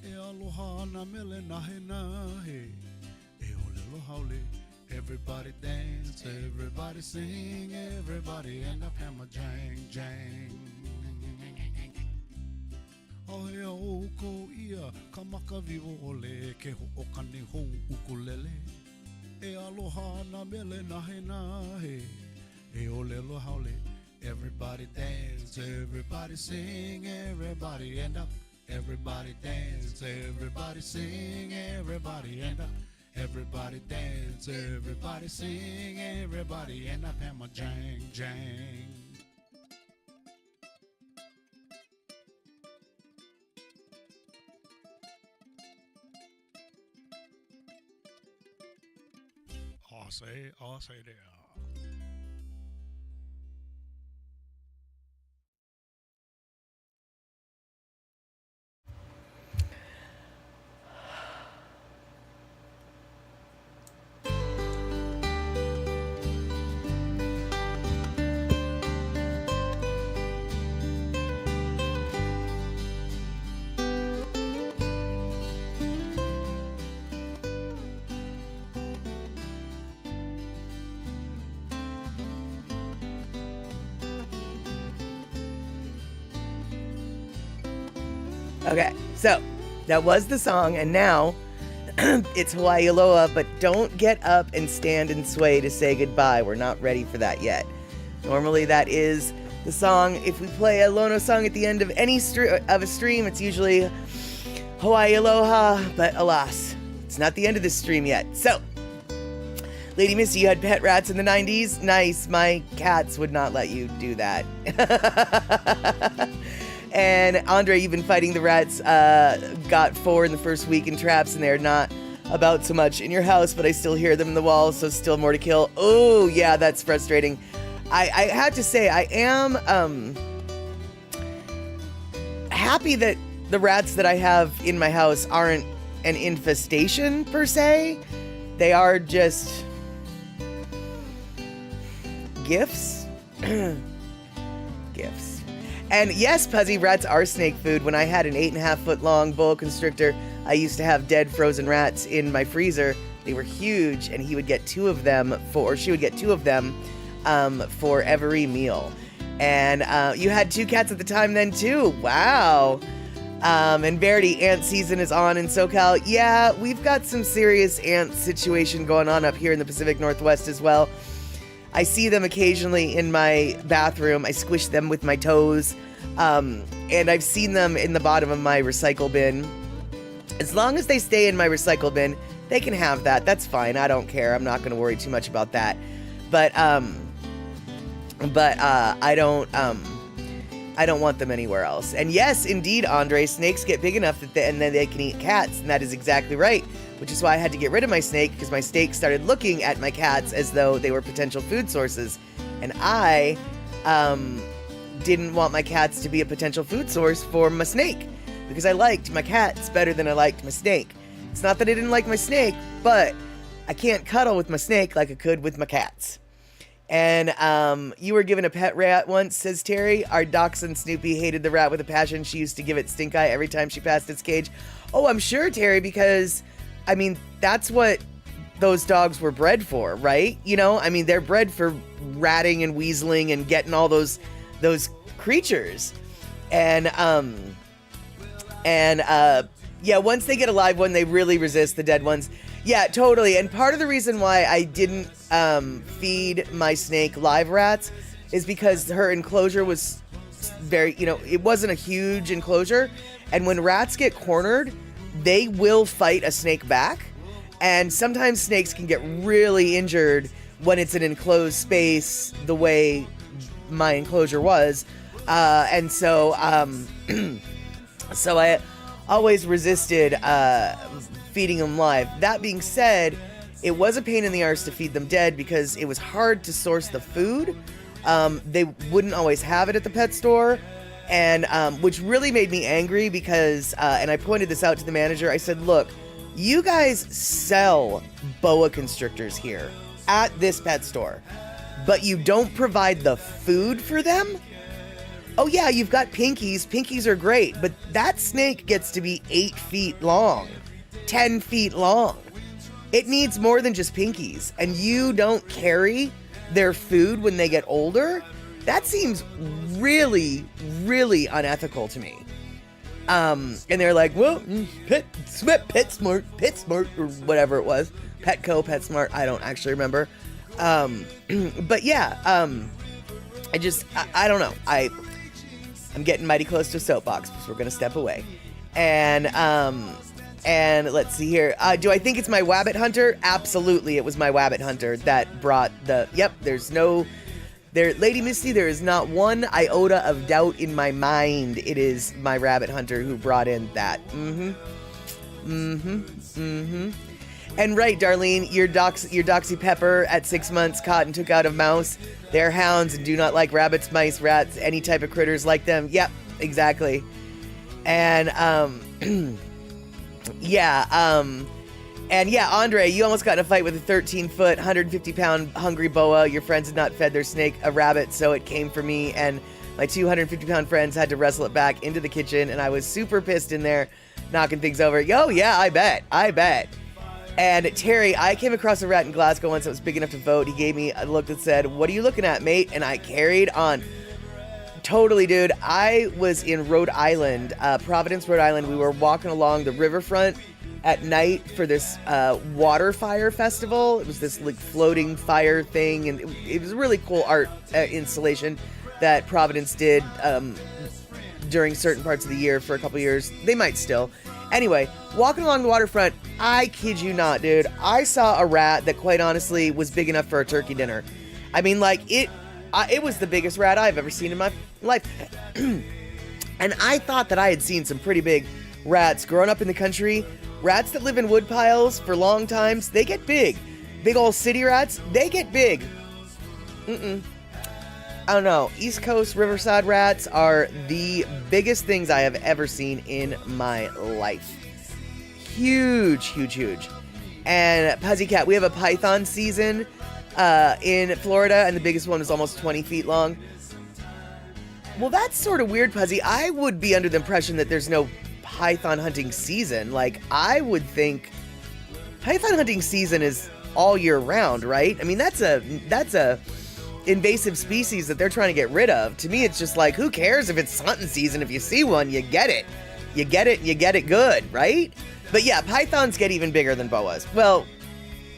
E aloha na mele nahe nahe, e o lelo haole. Everybody dance, everybody sing, everybody end up hammer jang, jang. Au he o ko ia kamaka vivo ole, ke hu o kani hu ukulele. E aloha na mele nahe nahe. Eolelo haole, everybody dance, everybody sing, everybody end up. Everybody dance, everybody sing, everybody end up. Everybody dance, everybody sing, everybody end up. Hammer jang, jang. I'll say there. Okay, so that was the song, and now It's Hawaii Aloha, but don't get up and stand and sway to say goodbye. We're not ready for that yet. Normally that is the song. If we play a Lono song at the end of any of a stream, it's usually Hawaii Aloha, but alas, it's not the end of this stream yet. So, Lady Misty, you had pet rats in the 90s? Nice. My cats would not let you do that. And Andre, you've been fighting the rats. Got 4 in the first week in traps, and they're not about so much in your house, but I still hear them in the walls, so still more to kill. Oh, yeah, that's frustrating. I have to say, I am happy that the rats that I have in my house aren't an infestation, per se. They are just gifts. Gifts. And yes, Puzzy, rats are snake food. When I had an 8.5-foot long boa constrictor, I used to have dead frozen rats in my freezer. They were huge, and he would get 2 of them or she would get 2 of them for every meal. And you had 2 cats at the time then too. Wow. And Verity, ant season is on in SoCal. Yeah, we've got some serious ant situation going on up here in the Pacific Northwest as well. I see them occasionally in my bathroom. I squish them with my toes. And I've seen them in the bottom of my recycle bin. As long as they stay in my recycle bin, they can have that. That's fine. I don't care. I'm not going to worry too much about that. But I don't want them anywhere else. And yes, indeed, Andre, snakes get big enough that and then they can eat cats. And that is exactly right. Which is why I had to get rid of my snake, because my snake started looking at my cats as though they were potential food sources. And I didn't want my cats to be a potential food source for my snake, because I liked my cats better than I liked my snake. It's not that I didn't like my snake, but I can't cuddle with my snake like I could with my cats. And you were given a pet rat once, says Terry. Our dachshund Snoopy hated the rat with a passion. She used to give it stink eye every time she passed its cage. Oh, I'm sure, Terry, because I mean, that's what those dogs were bred for, right? You know, I mean, they're bred for ratting and weaseling and getting all those creatures. And yeah, once they get a live one, they really resist the dead ones. Yeah, totally. And part of the reason why I didn't feed my snake live rats is because her enclosure was very, it wasn't a huge enclosure. And when rats get cornered, they will fight a snake back, and sometimes snakes can get really injured when it's an enclosed space the way my enclosure was, and so so I always resisted feeding them live. That being said, it was a pain in the arse to feed them dead because it was hard to source the food. They wouldn't always have it at the pet store. And which really made me angry because, and I pointed this out to the manager, I said, look, you guys sell boa constrictors here at this pet store, but you don't provide the food for them? Oh yeah, you've got pinkies. Pinkies are great, but that snake gets to be 8 feet long, 10 feet long. It needs more than just pinkies, and you don't carry their food when they get older? That seems really, really unethical to me. And they're like, well, PetSmart, or whatever it was. Petco, PetSmart, I don't actually remember. But yeah, I don't know. I'm getting mighty close to a soapbox, so we're gonna step away. And let's see here. Do I think it's my Wabbit Hunter? Absolutely, it was my Wabbit Hunter that brought the, yep, Lady Misty, there is not one iota of doubt in my mind. It is my rabbit hunter who brought in that. And right, Darlene, your Doxy Pepper at 6 months caught and took out a mouse. They're hounds and do not like rabbits, mice, rats, any type of critters like them. Yep, exactly. And, And yeah, Andre, you almost got in a fight with a 13-foot, 150-pound hungry boa. Your friends had not fed their snake a rabbit, so it came for me, and my 250-pound friends had to wrestle it back into the kitchen, and I was super pissed in there, knocking things over. Yo, yeah, I bet. And Terry, I came across a rat in Glasgow once that was big enough to vote. He gave me a look that said, "What are you looking at, mate?" And I carried on. Totally, dude. I was in Rhode Island, Providence, Rhode Island. We were walking along the riverfront at night for this water fire festival. It was this like floating fire thing, and it was a really cool art installation that Providence did during certain parts of the year for a couple years. They might still. Anyway, walking along the waterfront, I kid you not, dude, I saw a rat that quite honestly was big enough for a turkey dinner. I mean, like, it was the biggest rat I've ever seen in my life. And I thought that I had seen some pretty big rats growing up in the country. Rats that live in wood piles for long times, they get big. Big old city rats, they get big. I don't know. East Coast Riverside rats are the biggest things I have ever seen in my life. Huge, huge, huge. And Puzzy Cat, we have a python season in Florida, and the biggest one is almost 20 feet long. Well, that's sort of weird, Puzzy. I would be under the impression that there's no python hunting season. Like, I would think python hunting season is all year round, right? I mean, that's a invasive species that they're trying to get rid of. To me, it's just like, who cares if it's hunting season? If you see one, you get it. You get it, and you get it good, right? But yeah, pythons get even bigger than boas. Well,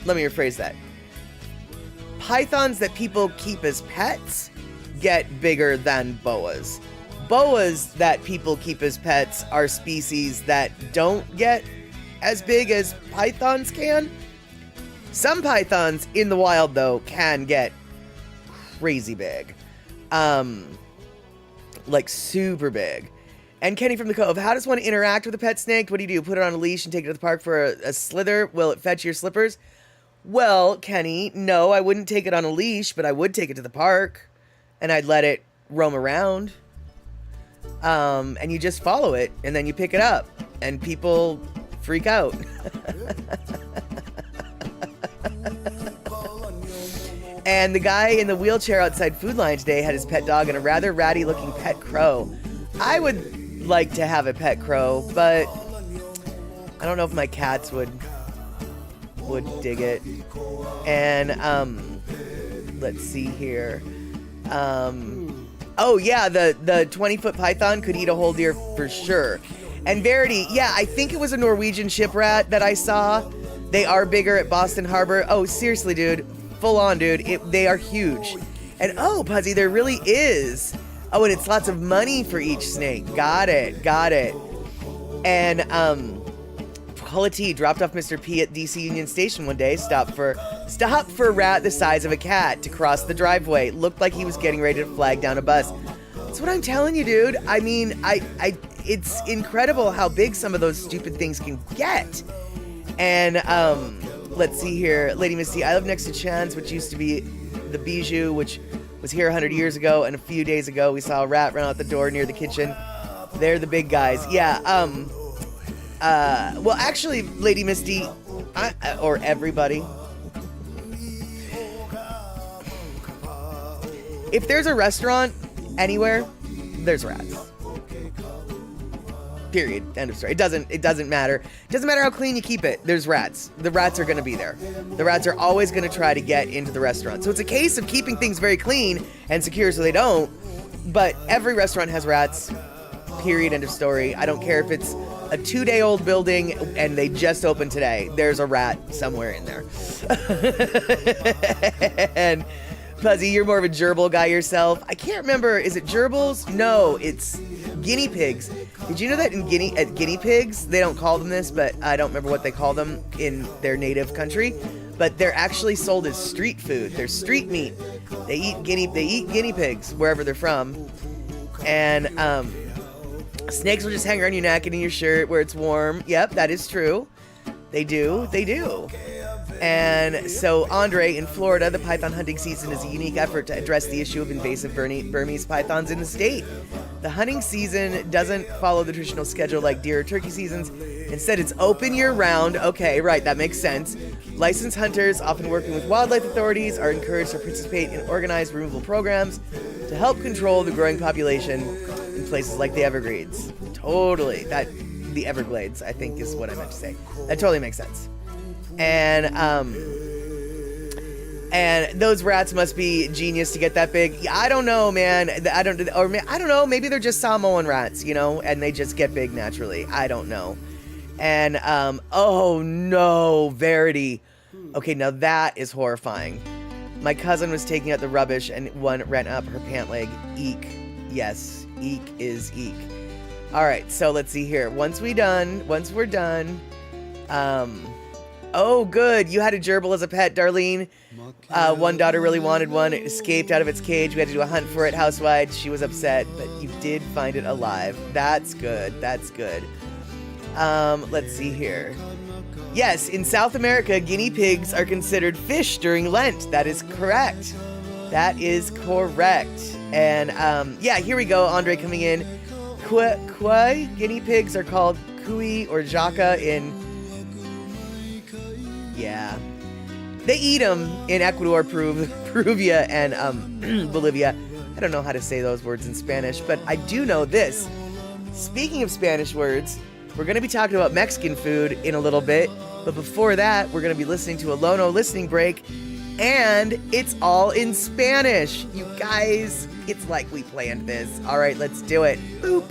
let me rephrase that. Pythons that people keep as pets get bigger than boas. Boas that people keep as pets are species that don't get as big as pythons can. Some pythons in the wild, though, can get crazy big. Like super big. And Kenny from the Cove, how does one interact with a pet snake? What do? Put it on a leash and take it to the park for a slither? Will it fetch your slippers? Well, Kenny, no, I wouldn't take it on a leash, but I would take it to the park and I'd let it roam around. And you just follow it and then you pick it up and people freak out. And the guy in the wheelchair outside Food Lion today had his pet dog and a rather ratty looking pet crow. I would like to have a pet crow, but I don't know if my cats would dig it. And let's see here. Oh yeah, the 20-foot python could eat a whole deer for sure. And Verity, yeah, I think it was a Norwegian ship rat that I saw. They are bigger at Boston Harbor. Oh, seriously, dude. Full on, dude. They are huge. And oh, Puzzy, there really is. Oh, and it's lots of money for each snake. Got it. And Paula T dropped off Mr. P at DC Union Station one day. Stopped for a rat the size of a cat to cross the driveway. Looked like he was getting ready to flag down a bus. That's what I'm telling you, dude. I mean, it's incredible how big some of those stupid things can get. And let's see here. Lady Misty, I live next to Chan's, which used to be the Bijou, which was here 100 years ago. And a few days ago, we saw a rat run out the door near the kitchen. They're the big guys. Yeah. Well, actually, Lady Misty, or everybody, if there's a restaurant anywhere, there's rats. Period. End of story. It doesn't matter. It doesn't matter how clean you keep it. There's rats. The rats are going to be there. The rats are always going to try to get into the restaurant. So it's a case of keeping things very clean and secure so they don't. But every restaurant has rats. Period. End of story. I don't care if it's a 2-day-old building and they just opened today. There's a rat somewhere in there. And Puzzy, you're more of a gerbil guy yourself. I can't remember. Is it gerbils? No, it's guinea pigs. Did you know that in guinea pigs, they don't call them this, but I don't remember what they call them in their native country, but they're actually sold as street food. They're street meat. They eat guinea pigs wherever they're from. And snakes will just hang around your neck and in your shirt where it's warm. Yep, that is true. They do. And so, Andre, in Florida, the python hunting season is a unique effort to address the issue of invasive Burmese pythons in the state. The hunting season doesn't follow the traditional schedule like deer or turkey seasons. Instead, it's open year-round. Okay, right, that makes sense. Licensed hunters, often working with wildlife authorities, are encouraged to participate in organized removal programs to help control the growing population in places like the Everglades. Totally. The Everglades, I think, is what I meant to say. That totally makes sense. And those rats must be genius to get that big. I don't know, man. I don't know. Maybe they're just Samoan rats, and they just get big naturally. I don't know. And, oh no, Verity. Okay, now that is horrifying. My cousin was taking out the rubbish and one ran up her pant leg. Eek. Yes, eek is eek. All right, so let's see here. Once we're done, oh, good. You had a gerbil as a pet, Darlene. One daughter really wanted one. It escaped out of its cage. We had to do a hunt for it housewide. She was upset, but you did find it alive. That's good. That's good. Let's see here. Yes, in South America, guinea pigs are considered fish during Lent. That is correct. That is correct. And, yeah, here we go. Andre coming in. Kwai guinea pigs are called kui or jaca in... Yeah. They eat them in Ecuador, Peruvia, and Bolivia. I don't know how to say those words in Spanish, but I do know this. Speaking of Spanish words, we're going to be talking about Mexican food in a little bit, but before that, we're going to be listening to a Lono listening break, and it's all in Spanish. You guys, it's like we planned this. All right, let's do it. Boop.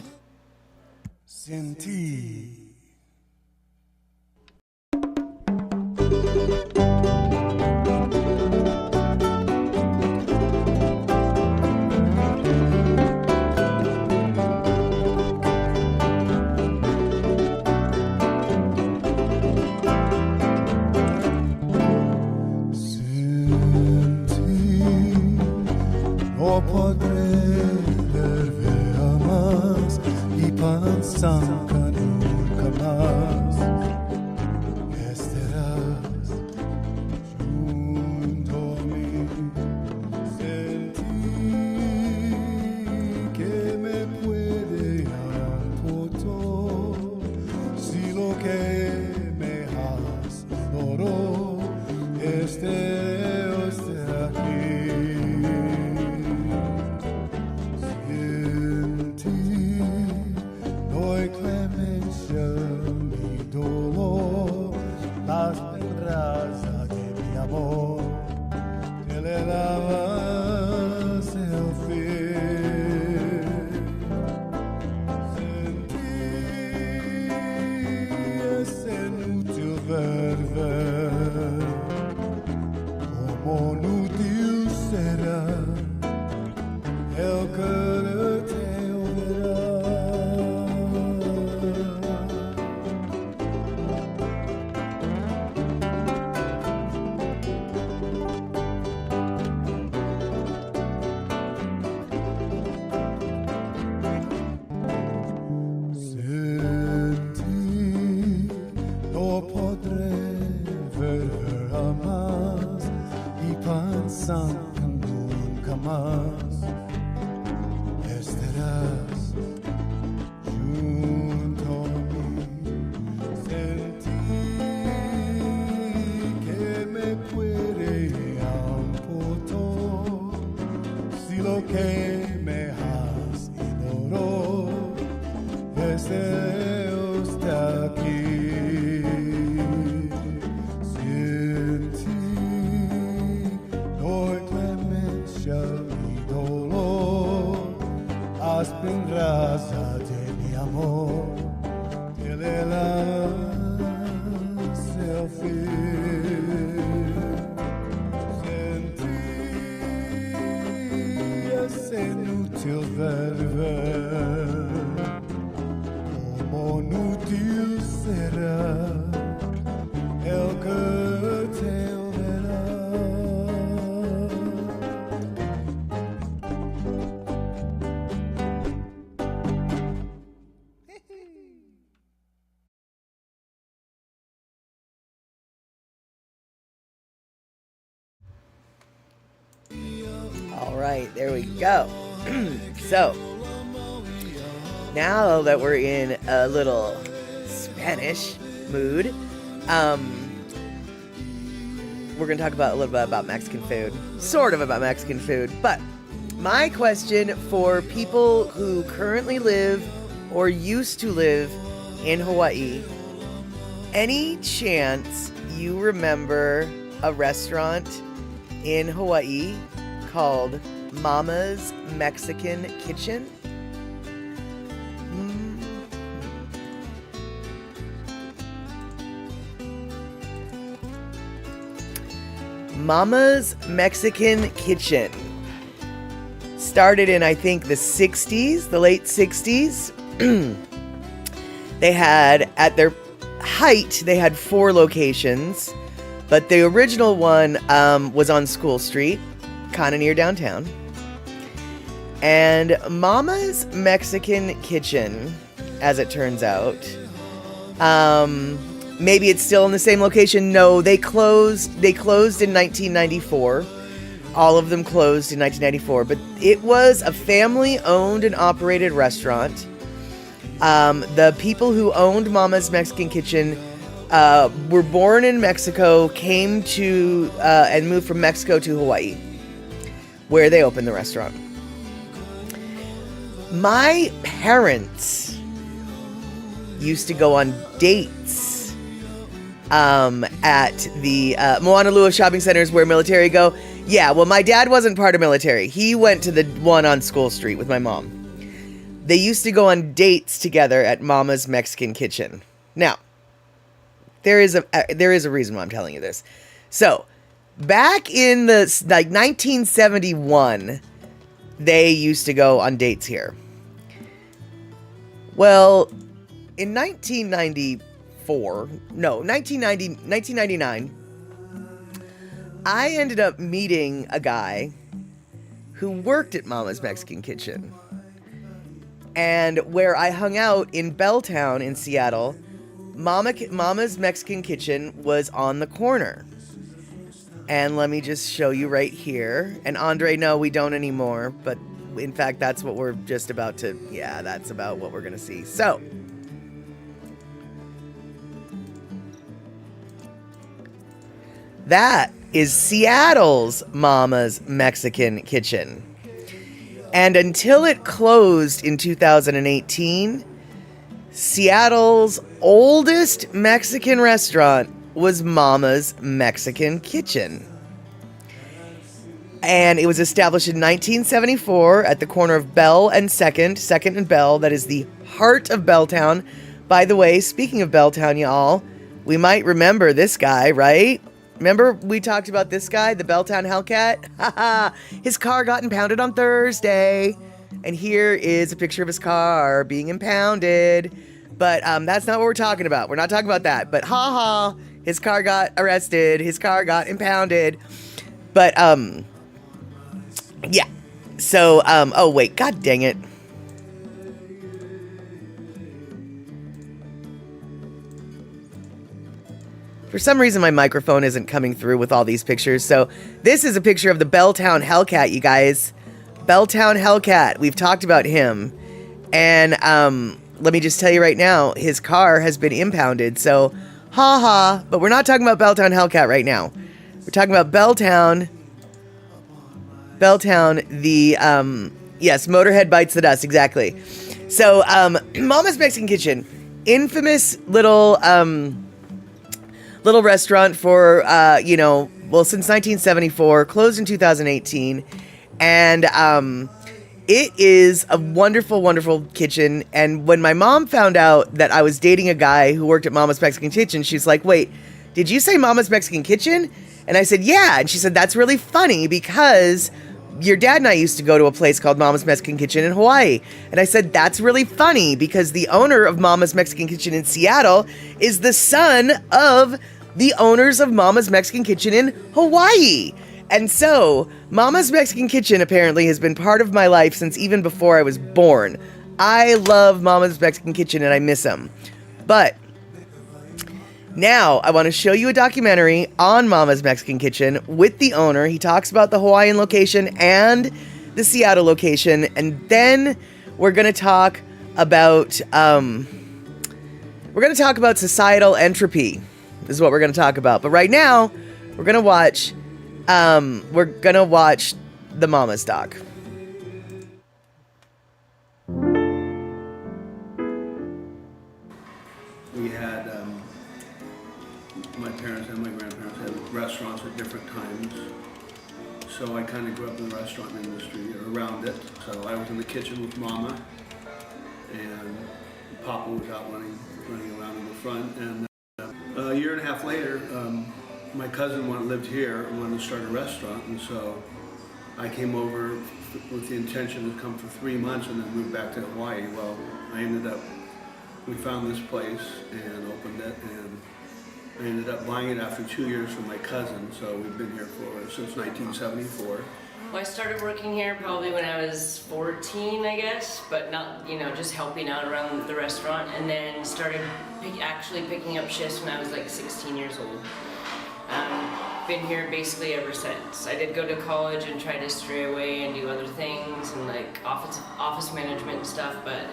Sentí. No podré ver más y pensar nunca más estarás junto a mí. Sentí que me puede aportar si lo que me has dado esté aquí. Mi dolor, las pedras de mi amor, te le lavas el fin. Sentí es inútil ver, como inútil será el que te olerá. Nunca más estarás junto a mí. Sentí que me puede aportar si lo que me has ignorado es Dios de aquí. Raza de mi amor, te le lavas el fin. Sentí es inútil ver, como inútil será el que te olerá. All right, there we go. So, now that we're in a little Spanish mood, we're going to talk about a little bit about Mexican food. Sort of about Mexican food. But my question for people who currently live or used to live in Hawaii, any chance you remember a restaurant in Hawaii called Mama's Mexican Kitchen? Mama's Mexican Kitchen. Started in, I think, the 60s, the late 60s. They had, at their height, they had 4 locations, but the original one was on School Street, kind of near downtown. And Mama's Mexican Kitchen, as it turns out, maybe it's still in the same location. No, they closed in 1994. All of them closed in 1994, but it was a family-owned and operated restaurant. The people who owned Mama's Mexican Kitchen were born in Mexico, came to and moved from Mexico to Hawaii, where they opened the restaurant. My parents used to go on dates at the Moanalua shopping centers where military go. Yeah, well, my dad wasn't part of military. He went to the one on School Street with my mom. They used to go on dates together at Mama's Mexican Kitchen. Now, there is a reason why I'm telling you this. So, back in the 1971, they used to go on dates here. Well, in 1999, I ended up meeting a guy who worked at Mama's Mexican Kitchen. And where I hung out in Belltown in Seattle, Mama's Mexican Kitchen was on the corner. And let me just show you right here. And Andre, no, we don't anymore. But in fact, that's what we're just about to, yeah, that's about what we're going to see. So, that is Seattle's Mama's Mexican Kitchen. And until it closed in 2018, Seattle's oldest Mexican restaurant was Mama's Mexican Kitchen. And it was established in 1974 at the corner of Bell and 2nd and Bell. That is the heart of Belltown. By the way, speaking of Belltown, y'all, we might remember this guy, right? Remember we talked about this guy, the Belltown Hellcat? His car got impounded on Thursday. And here is a picture of his car being impounded. But that's not what we're talking about. We're not talking about that. But his car got arrested. His car got impounded. But, yeah. So, oh wait, god dang it. For some reason, my microphone isn't coming through with all these pictures. So this is a picture of the Belltown Hellcat, you guys. Belltown Hellcat. We've talked about him. And let me just tell you right now, his car has been impounded. So, but we're not talking about Belltown Hellcat right now. We're talking about Belltown, the, yes, Motorhead Bites the Dust, exactly. So, Mama's Mexican Kitchen, infamous little restaurant for, since 1974, closed in 2018. And it is a wonderful, wonderful kitchen. And when my mom found out that I was dating a guy who worked at Mama's Mexican Kitchen, she's like, wait, did you say Mama's Mexican Kitchen? And I said, yeah. And she said, that's really funny because your dad and I used to go to a place called Mama's Mexican Kitchen in Hawaii. And I said, that's really funny because the owner of Mama's Mexican Kitchen in Seattle is the son of the owners of Mama's Mexican Kitchen in Hawaii. And so, Mama's Mexican Kitchen apparently has been part of my life since even before I was born. I love Mama's Mexican Kitchen and I miss them. But now I want to show you a documentary on Mama's Mexican Kitchen with the owner. He talks about the Hawaiian location and the Seattle location. And then we're going to talk about societal entropy. Is what we're going to talk about. But right now, we're going to watch the Mama's doc. We had, my parents and my grandparents had restaurants at different times. So I kind of grew up in the restaurant industry or around it. So I was in the kitchen with Mama and Papa was out running around in the front. And a year and a half later, my cousin lived here and wanted to start a restaurant, and so I came over with the intention to come for 3 months and then move back to Hawaii. Well, we found this place and opened it, and I ended up buying it after 2 years from my cousin, so we've been here since 1974. Well, I started working here probably when I was 14, I guess, but not, just helping out around the restaurant, and then started actually picking up shifts when I was like 16 years old. Been here basically ever since. I did go to college and try to stray away and do other things and like office management and stuff, but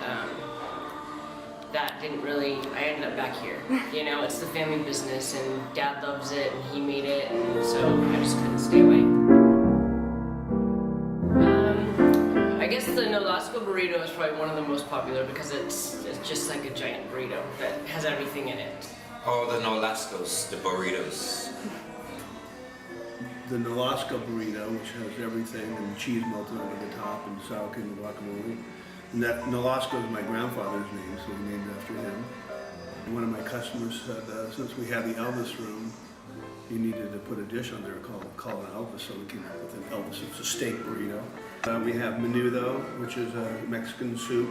that didn't really, I ended up back here. It's the family business and Dad loves it and he made it, and so I just couldn't stay away. I guess the Nolasco burrito is probably one of the most popular because it's just like a giant burrito that has everything in it. Oh, the Nolascos, the burritos. The Nolasco burrito, which has everything and cheese melted over the top and sour cream and guacamole. And that Nolasco is my grandfather's name, so we named it after him. And one of my customers said, since we had the Elvis room, you needed to put a dish on there called an Elvis, so we came up with an Elvis. It's a steak burrito. We have menudo, which is a Mexican soup.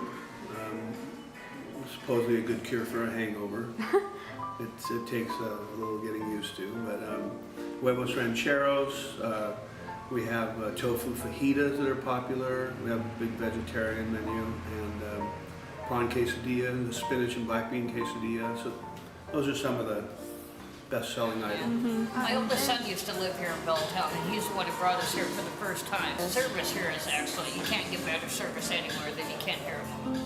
Supposedly a good cure for a hangover. It takes a little getting used to, but huevos rancheros. We have tofu fajitas that are popular. We have a big vegetarian menu, and prawn quesadilla, the spinach and black bean quesadilla. So those are some of the best-selling items. My oldest son used to live here in Belltown, and he's the one who brought us here for the first time. The service here is actually, you can't get better service anywhere than you can here in Mama.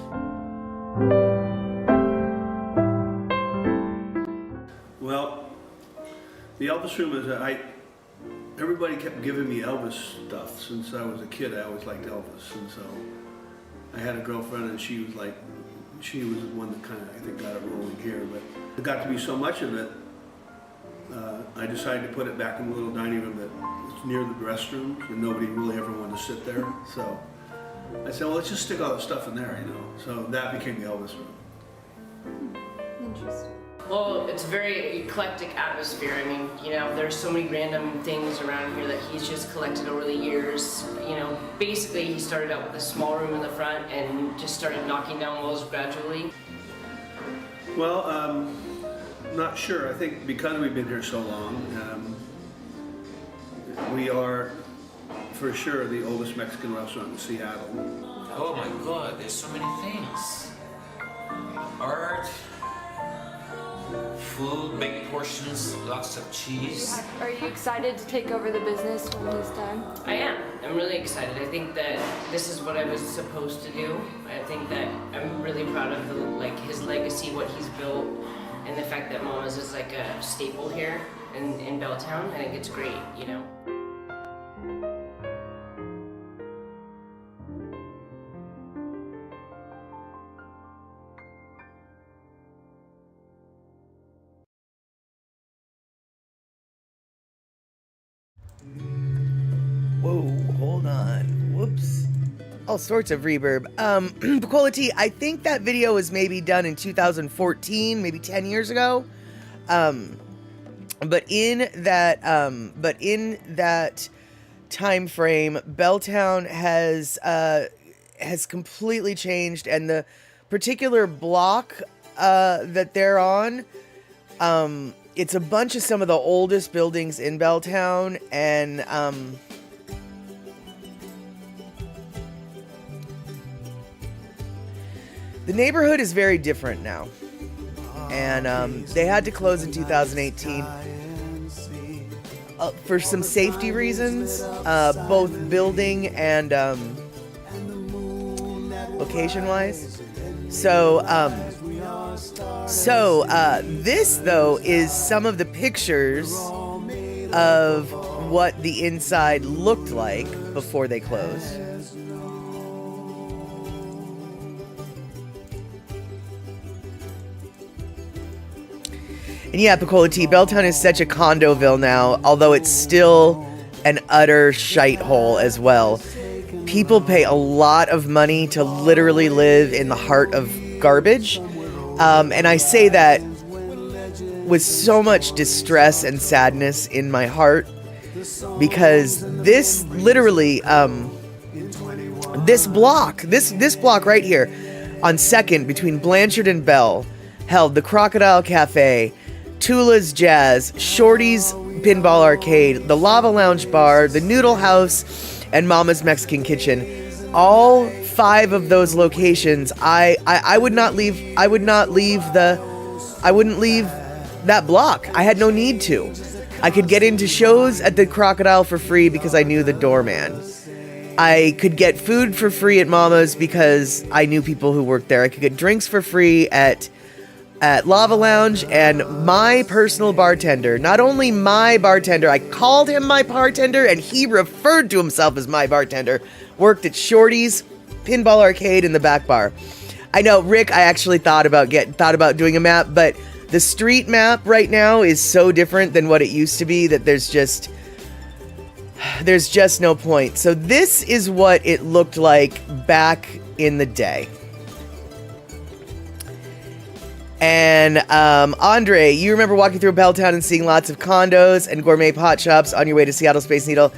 Well, the Elvis room is everybody kept giving me Elvis stuff since I was a kid. I always liked Elvis, and so I had a girlfriend, and she was the one that kind of, I think, got it rolling here. But it got to be so much of it, I decided to put it back in the little dining room that was near the restrooms, and nobody really ever wanted to sit there. So I said, well, let's just stick all the stuff in there, So that became the Elvis room. Interesting. Well, it's a very eclectic atmosphere. I mean, there's so many random things around here that he's just collected over the years. Basically he started out with a small room in the front and just started knocking down walls gradually. Well, not sure. I think because we've been here so long, we are for sure the oldest Mexican restaurant in Seattle. Oh my God, there's so many things. Art, food, big portions, lots of cheese. Are you excited to take over the business when he's done? I am. I'm really excited. I think that this is what I was supposed to do. I think that I'm really proud of his legacy, what he's built, and the fact that Mama's is like a staple here in Belltown. I think it's great, Whoa, hold on. Whoops. All sorts of reverb. Quality, I think that video was maybe done in 2014, maybe 10 years ago. But in that time frame, Belltown has completely changed, and the particular block that they're on, it's a bunch of some of the oldest buildings in Belltown, and the neighborhood is very different now, and they had to close in 2018 for some safety reasons, both building and location-wise. So this though is some of the pictures of what the inside looked like before they closed. And yeah, Picola T, Belltown is such a condoville now, although it's still an utter shite hole as well. People pay a lot of money to literally live in the heart of garbage. And I say that with so much distress and sadness in my heart, because this literally, this block right here on 2nd between Blanchard and Bell held the Crocodile Cafe, Tula's Jazz, Shorty's Pinball Arcade, the Lava Lounge Bar, the Noodle House, and Mama's Mexican Kitchen. All 5 of those locations, I wouldn't leave that block. I had no need to. I could get into shows at the Crocodile for free because I knew the doorman. I could get food for free at Mama's because I knew people who worked there. I could get drinks for free at Lava Lounge, and my personal bartender, not only my bartender, I called him my bartender and he referred to himself as my bartender, worked at Shorty's Pinball Arcade in the back bar. I know, Rick, I actually thought about doing a map, but the street map right now is so different than what it used to be that there's just no point. So this is what it looked like back in the day. And Andre, you remember walking through Belltown and seeing lots of condos and gourmet pot shops on your way to Seattle Space Needle?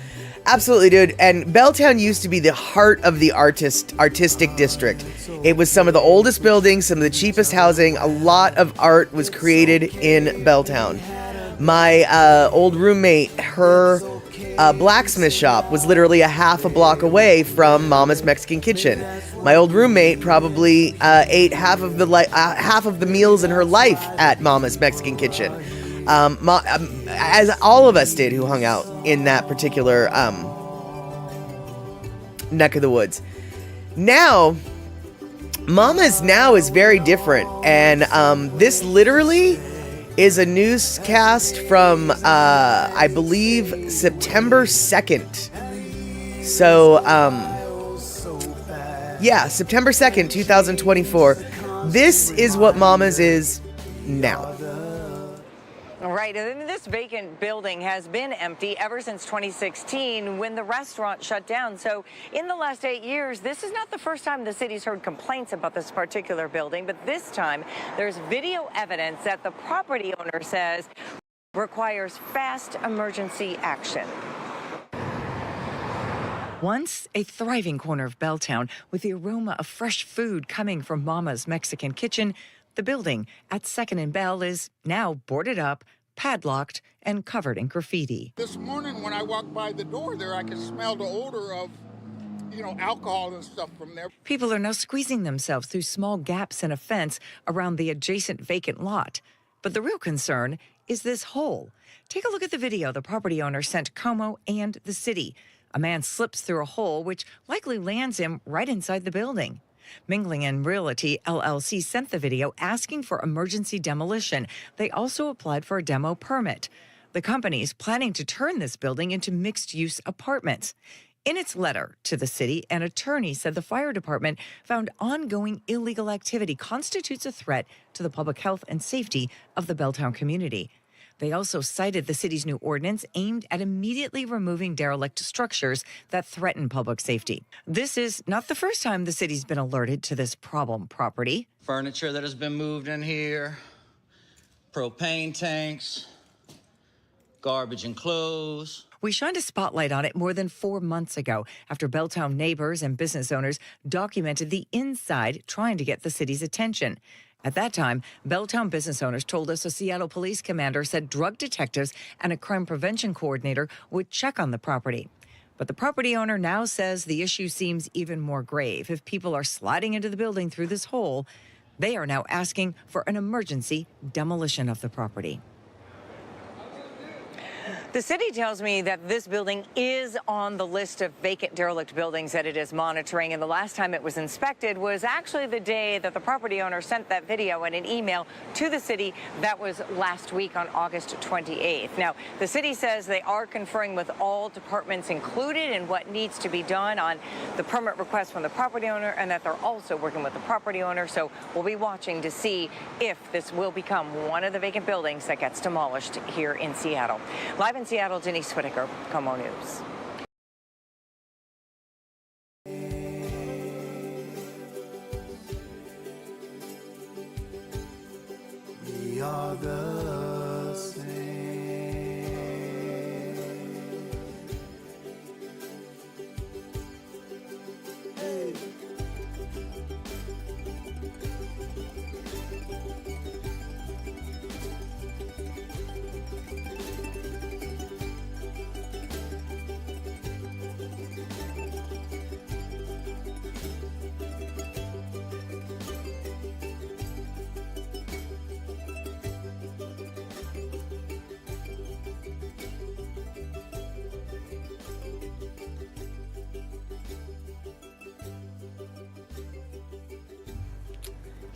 Absolutely, dude. And Belltown used to be the heart of the artistic district. It was some of the oldest buildings, some of the cheapest housing. A lot of art was created in Belltown. My old roommate, her blacksmith shop was literally a half a block away from Mama's Mexican Kitchen. My old roommate probably ate half of the meals in her life at Mama's Mexican Kitchen, as all of us did who hung out in that particular neck of the woods. Now, Mama's now is very different, and this literally is a newscast from, I believe, September 2nd. So, yeah, September 2nd, 2024. This is what Mama's is now. Right, and this vacant building has been empty ever since 2016 when the restaurant shut down. So in the last 8 years, this is not the first time the city's heard complaints about this particular building, but this time there's video evidence that the property owner says requires fast emergency action. Once a thriving corner of Belltown with the aroma of fresh food coming from Mama's Mexican Kitchen, the building at 2nd and Bell is now boarded up, padlocked, and covered in graffiti. This morning when I walked by the door there, I could smell the odor of, alcohol and stuff from there. People are now squeezing themselves through small gaps in a fence around the adjacent vacant lot. But the real concern is this hole. Take a look at the video the property owner sent Como and the city. A man slips through a hole which likely lands him right inside the building. Mingling and Realty LLC sent the video asking for emergency demolition. They also applied for a demo permit. The company is planning to turn this building into mixed-use apartments. In its letter to the city, an attorney said the fire department found ongoing illegal activity constitutes a threat to the public health and safety of the Belltown community. They also cited the city's new ordinance aimed at immediately removing derelict structures that threaten public safety. This is not the first time the city's been alerted to this problem property. Furniture that has been moved in here, propane tanks, garbage and clothes. We shined a spotlight on it more than 4 months ago after Belltown neighbors and business owners documented the inside trying to get the city's attention. At that time, Belltown business owners told us a Seattle police commander said drug detectives and a crime prevention coordinator would check on the property. But the property owner now says the issue seems even more grave. If people are sliding into the building through this hole, they are now asking for an emergency demolition of the property. The city tells me that this building is on the list of vacant derelict buildings that it is monitoring, and the last time it was inspected was actually the day that the property owner sent that video and an email to the city. That was last week on August 28th. Now, the city says they are conferring with all departments included in what needs to be done on the permit request from the property owner, and that they're also working with the property owner. So we'll be watching to see if this will become one of the vacant buildings that gets demolished here in Seattle. Live in Seattle, Denise Whitaker, Como News. We are the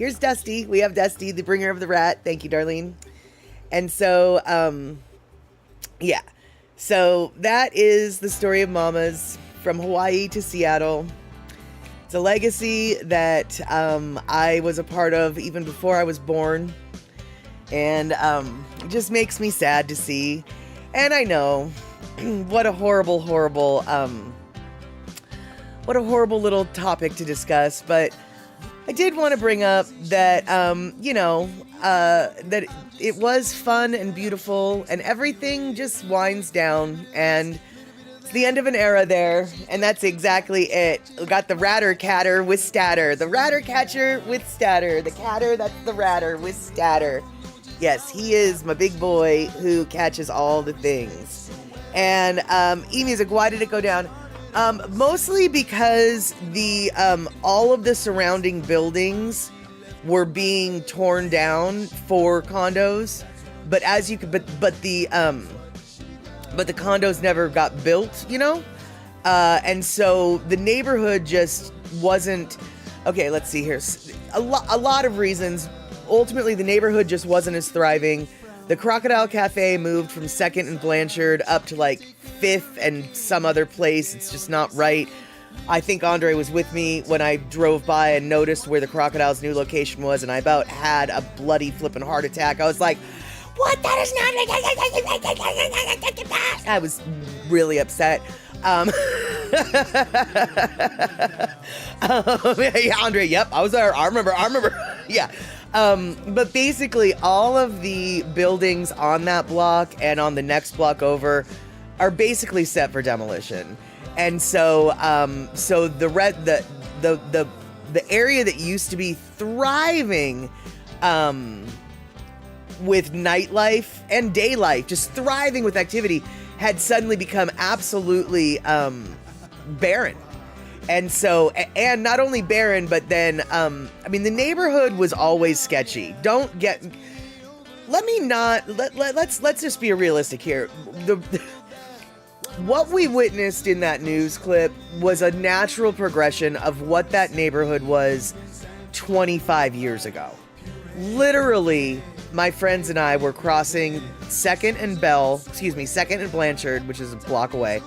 here's Dusty. We have Dusty, the bringer of the rat. Thank you, Darlene. And so, yeah. So that is the story of Mamas from Hawaii to Seattle. It's a legacy that I was a part of even before I was born. And it just makes me sad to see. And I know what a horrible, horrible, what a horrible little topic to discuss. But I did want to bring up that, that it was fun and beautiful and everything just winds down and it's the end of an era there. And that's exactly it. We got the ratter catter with statter. The ratter catcher with statter. The catter, that's the ratter with statter. Yes, he is my big boy who catches all the things. And E-Music, why did it go down? Mostly because the all of the surrounding buildings were being torn down for condos, but as you could, but the condos never got built, and so the neighborhood just wasn't okay. Let's see here, a lot of reasons. Ultimately, the neighborhood just wasn't as thriving. The Crocodile Cafe moved from 2nd and Blanchard up to like 5th and some other place. It's just not right. I think Andre was with me when I drove by and noticed where the Crocodile's new location was, and I about had a bloody flipping heart attack. I was like, what? That is not... I was really upset. Yeah, Andre, yep, I was there. I remember. Yeah. But basically all of the buildings on that block and on the next block over are basically set for demolition. And so, the area that used to be thriving, with nightlife and day life, just thriving with activity, had suddenly become absolutely, barren. And so, and not only barren, but then, the neighborhood was always sketchy. Let's just be realistic here. What we witnessed in that news clip was a natural progression of what that neighborhood was 25 years ago. Literally, my friends and I were crossing 2nd and Blanchard, which is a block away,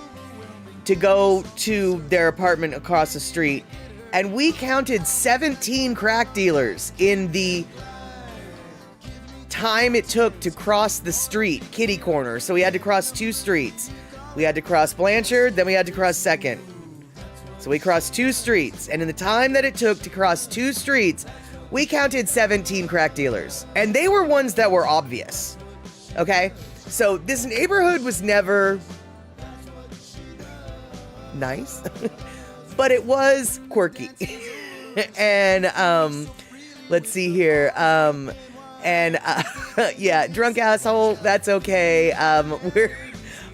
to go to their apartment across the street, and we counted 17 crack dealers in the time it took to cross the street, kitty corner. So we had to cross 2 streets. We had to cross Blanchard, then we had to cross 2nd. So we crossed 2 streets, and in the time that it took to cross 2 streets, we counted 17 crack dealers, and they were ones that were obvious. Okay, so this neighborhood was never nice, but it was quirky. And let's see here. Yeah, drunk asshole. That's okay.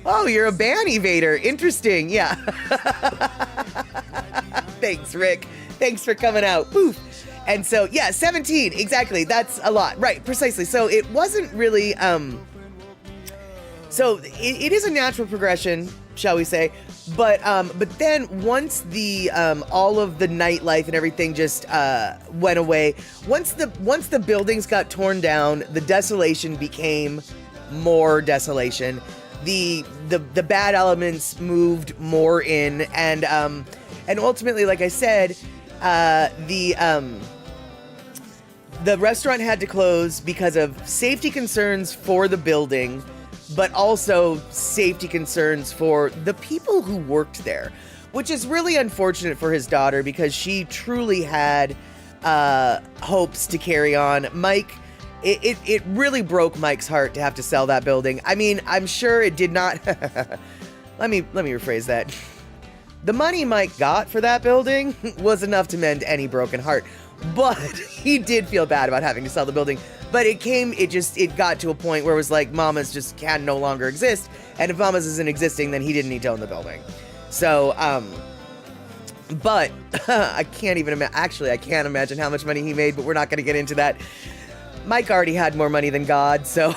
Oh, you're a ban evader. Interesting. Yeah. Thanks, Rick. Thanks for coming out. Poof. And so, yeah, 17. Exactly. That's a lot. Right. Precisely. So it wasn't really, so it is a natural progression, shall we say. But then once the, all of the nightlife and everything just, went away, once the buildings got torn down, the desolation became more desolation. The bad elements moved more in, and ultimately, like I said, the restaurant had to close because of safety concerns for the building, but also safety concerns for the people who worked there, which is really unfortunate for his daughter because she truly had hopes to carry on. Mike, it really broke Mike's heart to have to sell that building. I mean, I'm sure it did not. Let me rephrase that. The money Mike got for that building was enough to mend any broken heart, but he did feel bad about having to sell the building. But it got to a point where it was like Mama's just can no longer exist, and if Mama's isn't existing, then he didn't need to own the building. So, but I can't even imagine. Actually, I can't imagine how much money he made, but we're not going to get into that. Mike already had more money than God, so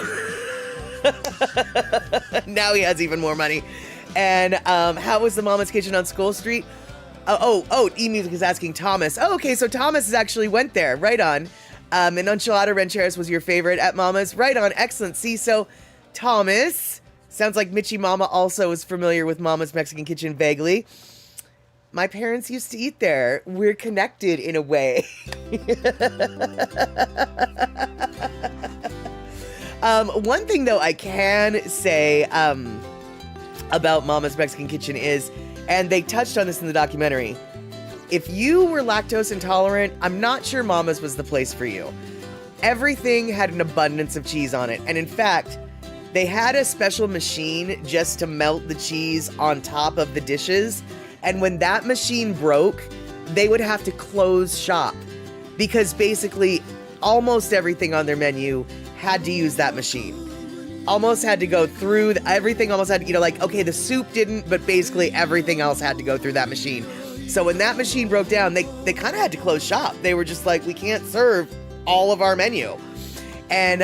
now he has even more money. And how was the Mama's Kitchen on School Street? E-Music is asking Thomas. Oh, okay, so Thomas actually went there. Right on. And enchilada rancheras was your favorite at Mama's. Right on. Excellent. See, so Thomas, sounds like Mitchie Mama also is familiar with Mama's Mexican Kitchen vaguely. My parents used to eat there. We're connected in a way. One thing, though, I can say about Mama's Mexican Kitchen is, and they touched on this in the documentary, if you were lactose intolerant, I'm not sure Mama's was the place for you. Everything had an abundance of cheese on it. And in fact, they had a special machine just to melt the cheese on top of the dishes. And when that machine broke, they would have to close shop because basically almost everything on their menu had to use that machine. Almost had to go through, everything almost had to, like, okay, the soup didn't, but basically everything else had to go through that machine. So when that machine broke down, they kind of had to close shop. They were just like, we can't serve all of our menu. And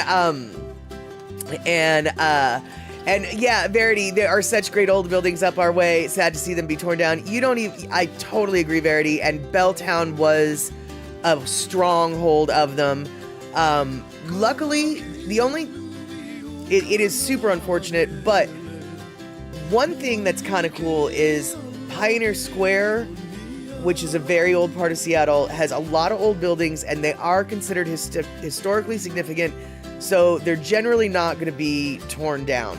yeah, Verity, there are such great old buildings up our way. Sad to see them be torn down. I totally agree, Verity. And Belltown was a stronghold of them. Luckily, it is super unfortunate, but one thing that's kind of cool is Pioneer Square, which is a very old part of Seattle, has a lot of old buildings, and they are considered historically significant, so they're generally not going to be torn down,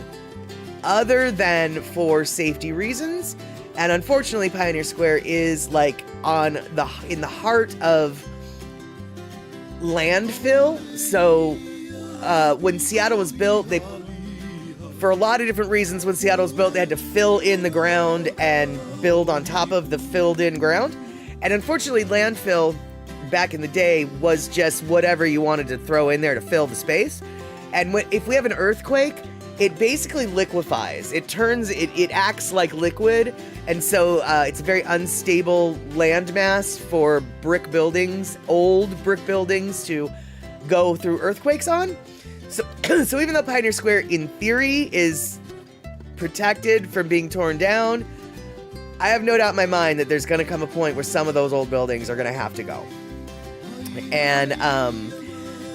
other than for safety reasons. And unfortunately, Pioneer Square is like in the heart of landfill. So when Seattle was built, for a lot of different reasons, when Seattle was built, they had to fill in the ground and build on top of the filled in ground. And unfortunately, landfill back in the day was just whatever you wanted to throw in there to fill the space. And if we have an earthquake, it basically liquefies. It acts like liquid. And so it's a very unstable landmass for brick buildings, old brick buildings, to go through earthquakes on. So even though Pioneer Square, in theory, is protected from being torn down, I have no doubt in my mind that there's going to come a point where some of those old buildings are going to have to go. And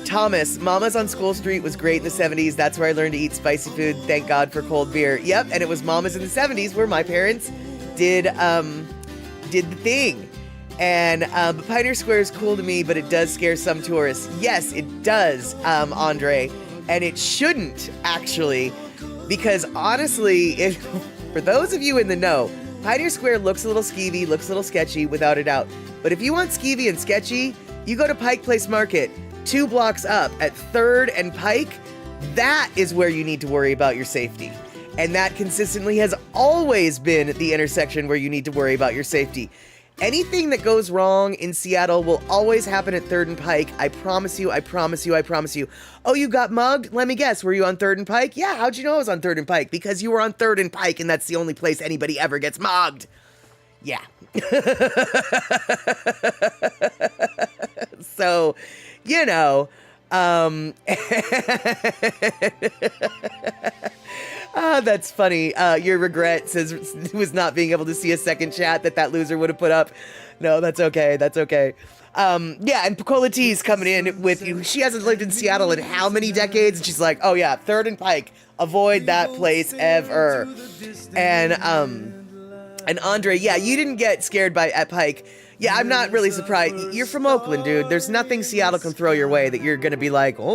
Thomas, Mama's on School Street was great in the 70s. That's where I learned to eat spicy food. Thank God for cold beer. Yep, and it was Mama's in the 70s where my parents did the thing. And Pioneer Square is cool to me, but it does scare some tourists. Yes, it does, Andre. And it shouldn't, actually, because honestly, for those of you in the know, Pioneer Square looks a little skeevy, looks a little sketchy, without a doubt. But if you want skeevy and sketchy, you go to Pike Place Market, 2 blocks up at 3rd and Pike. That is where you need to worry about your safety. And that consistently has always been the intersection where you need to worry about your safety. Anything that goes wrong in Seattle will always happen at 3rd and Pike. I promise you, I promise you, I promise you. Oh, you got mugged? Let me guess, were you on 3rd and Pike? Yeah, how'd you know I was on 3rd and Pike? Because you were on 3rd and Pike, and that's the only place anybody ever gets mugged. Yeah. So, you know, that's funny. Your regret was not being able to see a second chat that loser would have put up. No, that's okay. That's okay. Yeah, and Picola T's coming in with, she hasn't lived in Seattle in how many decades? And she's like, oh yeah, 3rd and Pike. Avoid that place ever. And Andre, yeah, you didn't get scared at Pike. Yeah, I'm not really surprised. You're from Oakland, dude. There's nothing Seattle can throw your way that you're going to be like, you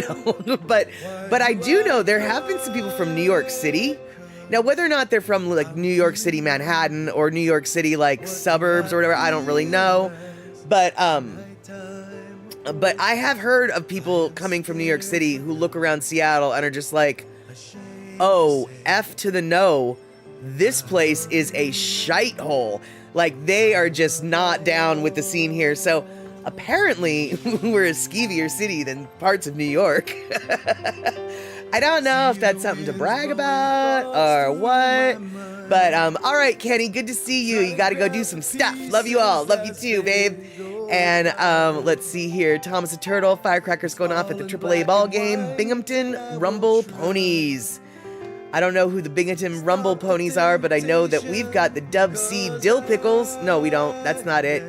know, but I do know there have been some people from New York City. Now, whether or not they're from like New York City, Manhattan, or New York City, like suburbs or whatever, I don't really know. But I have heard of people coming from New York City who look around Seattle and are just like, oh, F to the no. This place is a shite hole. Like, they are just not down with the scene here. So apparently we're a skeevier city than parts of New York. I don't know if that's something to brag about or what. But all right, Kenny, good to see you. You got to go do some stuff. Love you all. Love you too, babe. And let's see here. Thomas the Turtle, firecrackers going off at the AAA ball game. Binghamton Rumble Ponies. I don't know who the Binghamton Rumble Ponies are, but I know that we've got the Dub C Dill Pickles. No, we don't. That's not it.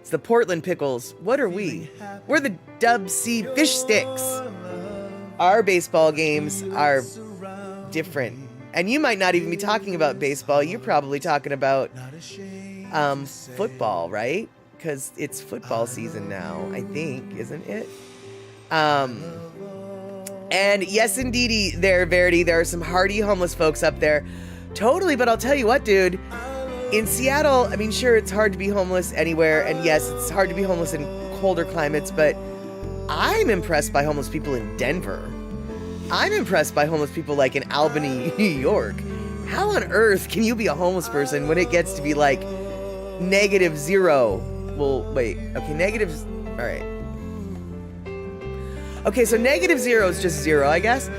It's the Portland Pickles. What are we? We're the Dub C Fish Sticks. Our baseball games are different. And you might not even be talking about baseball. You're probably talking about football, right? Because it's football season now, I think, isn't it? And yes, indeedy, there, Verity, there are some hardy homeless folks up there. Totally, but I'll tell you what, dude. In Seattle, I mean, sure, it's hard to be homeless anywhere. And yes, it's hard to be homeless in colder climates, but I'm impressed by homeless people in Denver. I'm impressed by homeless people like in Albany, New York. How on earth can you be a homeless person when it gets to be like -0? Well, wait, okay, negatives, all right. Okay, so -0 is just 0, I guess.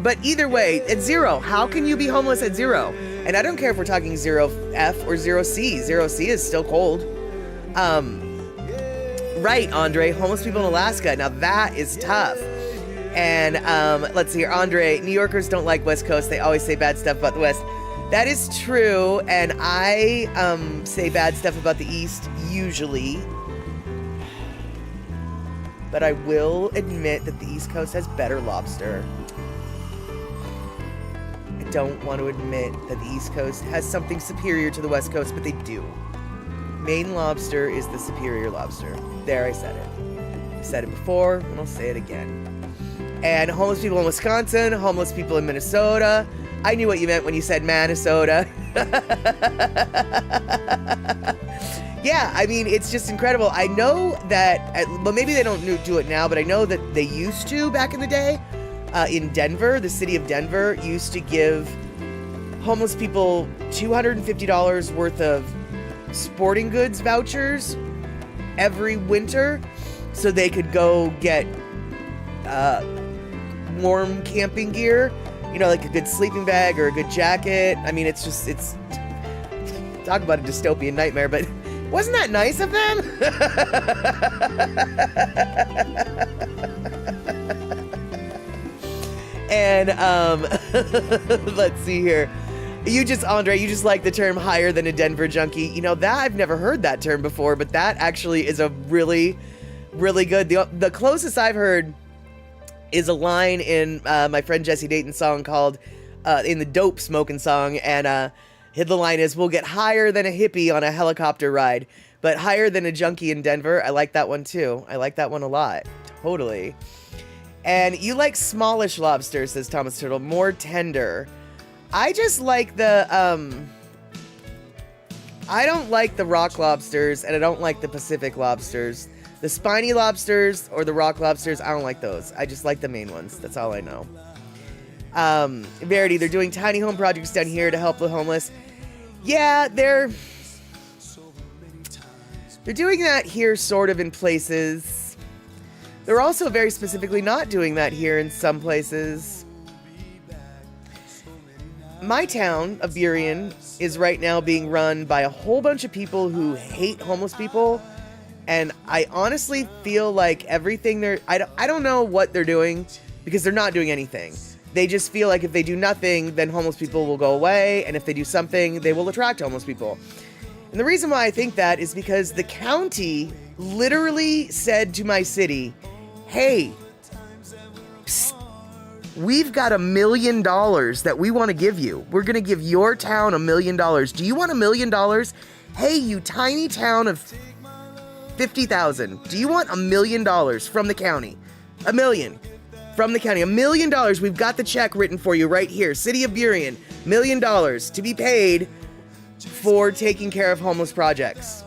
But either way, at 0, how can you be homeless at 0? And I don't care if we're talking 0F or 0C. 0C is still cold. Right, Andre, homeless people in Alaska. Now that is tough. And let's see here, Andre, New Yorkers don't like West Coast. They always say bad stuff about the West. That is true, and I say bad stuff about the East usually. But I will admit that the East Coast has better lobster. I don't want to admit that the East Coast has something superior to the West Coast, but they do. Maine lobster is the superior lobster. There, I said it. I've said it before, and I'll say it again. And homeless people in Wisconsin, homeless people in Minnesota. I knew what you meant when you said Minnesota. Yeah, I mean, it's just incredible. I know that, well, maybe they don't do it now, but I know that they used to back in the day. In Denver, the city of Denver used to give homeless people $250 worth of sporting goods vouchers every winter so they could go get warm camping gear, you know, like a good sleeping bag or a good jacket. I mean, it's talk about a dystopian nightmare, but wasn't that nice of them? And let's see here. Andre, you just like the term higher than a Denver junkie. You know, that I've never heard that term before, but that actually is a really, really good. The closest I've heard is a line in my friend Jesse Dayton's song called, in the Dope Smoking song, and the line is, we'll get higher than a hippie on a helicopter ride, but higher than a junkie in Denver. I like that one too. I like that one a lot. Totally. And you like smallish lobster, says Thomas Turtle, more tender. I just like the, I don't like the rock lobsters, and I don't like the Pacific lobsters. The spiny lobsters or the rock lobsters, I don't like those. I just like the main ones. That's all I know. Verity, they're doing tiny home projects down here to help the homeless. Yeah, they're doing that here sort of in places. They're also very specifically not doing that here in some places. My town of Burien is right now being run by a whole bunch of people who hate homeless people. And I honestly feel like everything I don't know what they're doing, because they're not doing anything. They just feel like if they do nothing, then homeless people will go away. And if they do something, they will attract homeless people. And the reason why I think that is because the county literally said to my city, hey, psst, we've got $1 million that we want to give you. We're going to give your town $1 million. Do you want $1 million? Hey, you tiny town of 50,000. Do you want $1 million from the county? $1 million from the county. $1 million. We've got the check written for you right here. City of Burien, $1 million to be paid for taking care of homeless projects.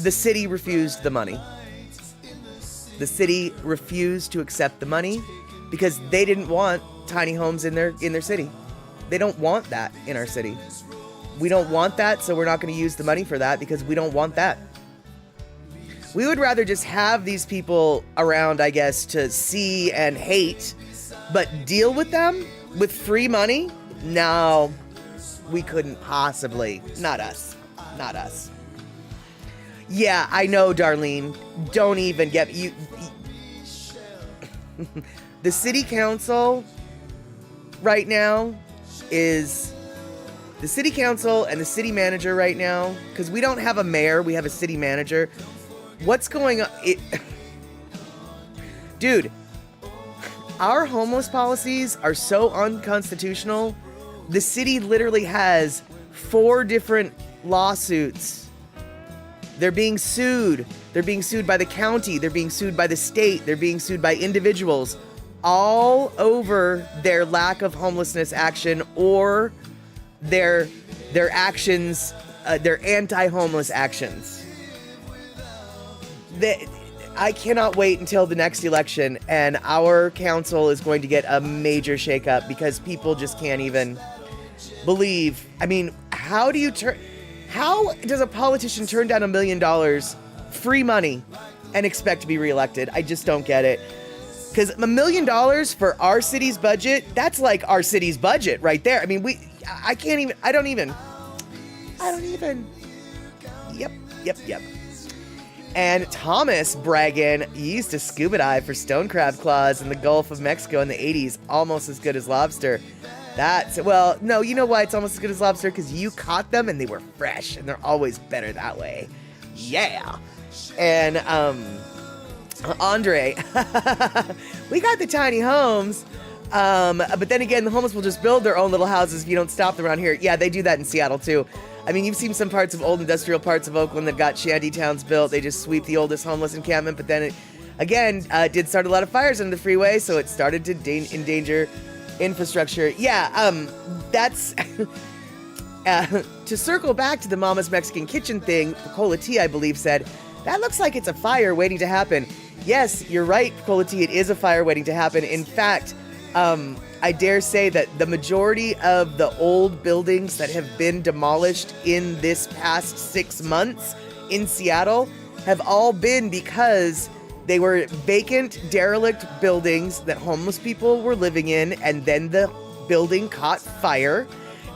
The city refused the money. The city refused to accept the money because they didn't want tiny homes in their city. They don't want that in our city. We don't want that, so we're not going to use the money for that because we don't want that. We would rather just have these people around, I guess, to see and hate, but deal with them with free money? No, we couldn't possibly. Not us. Not us. Yeah, I know, Darlene. Don't even get you. The city council right now is the city council and the city manager right now, because we don't have a mayor, we have a city manager. What's going on? Dude, our homeless policies are so unconstitutional. The city literally has 4 different lawsuits. They're being sued. They're being sued by the county. They're being sued by the state. They're being sued by individuals, all over their lack of homelessness action or their actions, their anti-homeless actions. I cannot wait until the next election, and our council is going to get a major shakeup because people just can't even believe. I mean, how does a politician turn down $1 million free money and expect to be reelected? I just don't get it. Because $1 million for our city's budget, that's like our city's budget right there. I mean, I don't even. Yep. And Thomas bragging, he used to scuba dive for stone crab claws in the Gulf of Mexico in the 80s, almost as good as lobster. No, you know why it's almost as good as lobster? Because you caught them and they were fresh, and they're always better that way. Yeah. And, Andre, we got the tiny homes, but then again, the homeless will just build their own little houses if you don't stop them around here. Yeah, they do that in Seattle too. I mean, you've seen some parts of old industrial parts of Oakland that got shanty towns built. They just sweep the oldest homeless encampment, but then it did start a lot of fires on the freeway, so it started to endanger infrastructure. Yeah, that's to circle back to the Mama's Mexican Kitchen thing. Cola T, I believe, said that looks like it's a fire waiting to happen. Yes, you're right, Cola T, it is a fire waiting to happen. In fact, I dare say that the majority of the old buildings that have been demolished in this past 6 months in Seattle have all been because they were vacant, derelict buildings that homeless people were living in, and then the building caught fire,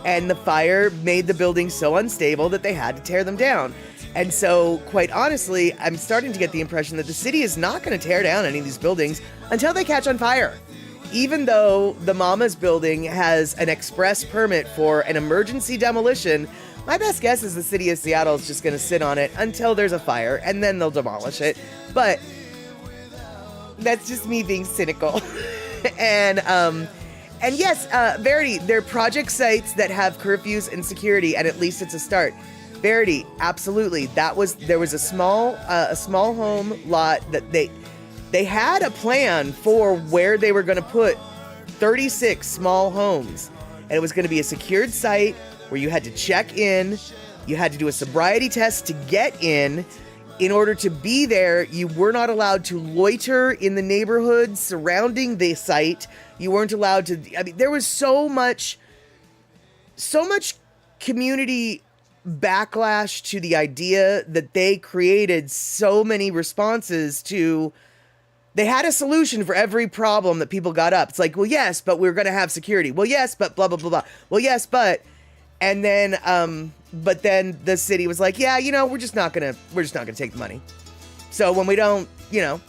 and the fire made the building so unstable that they had to tear them down. And so, quite honestly, I'm starting to get the impression that the city is not going to tear down any of these buildings until they catch on fire. Even though the Mama's building has an express permit for an emergency demolition, my best guess is the city of Seattle is just going to sit on it until there's a fire, and then they'll demolish it. But that's just me being cynical. And yes, Verity, they're project sites that have curfews and security, and at least it's a start. Verity, absolutely. There was a small home lot that they had a plan for where they were going to put 36 small homes, and it was going to be a secured site where you had to check in, you had to do a sobriety test to get in. In order to be there, you were not allowed to loiter in the neighborhoods surrounding the site. You weren't allowed to, I mean, there was so much community backlash to the idea that they created so many responses to. They had a solution for every problem that people got up. It's like, well, yes, but we're going to have security. Well, yes, but blah, blah, blah, blah. Well, yes, but, and then, but then the city was like, yeah, we're just not going to take the money. So when we don't, if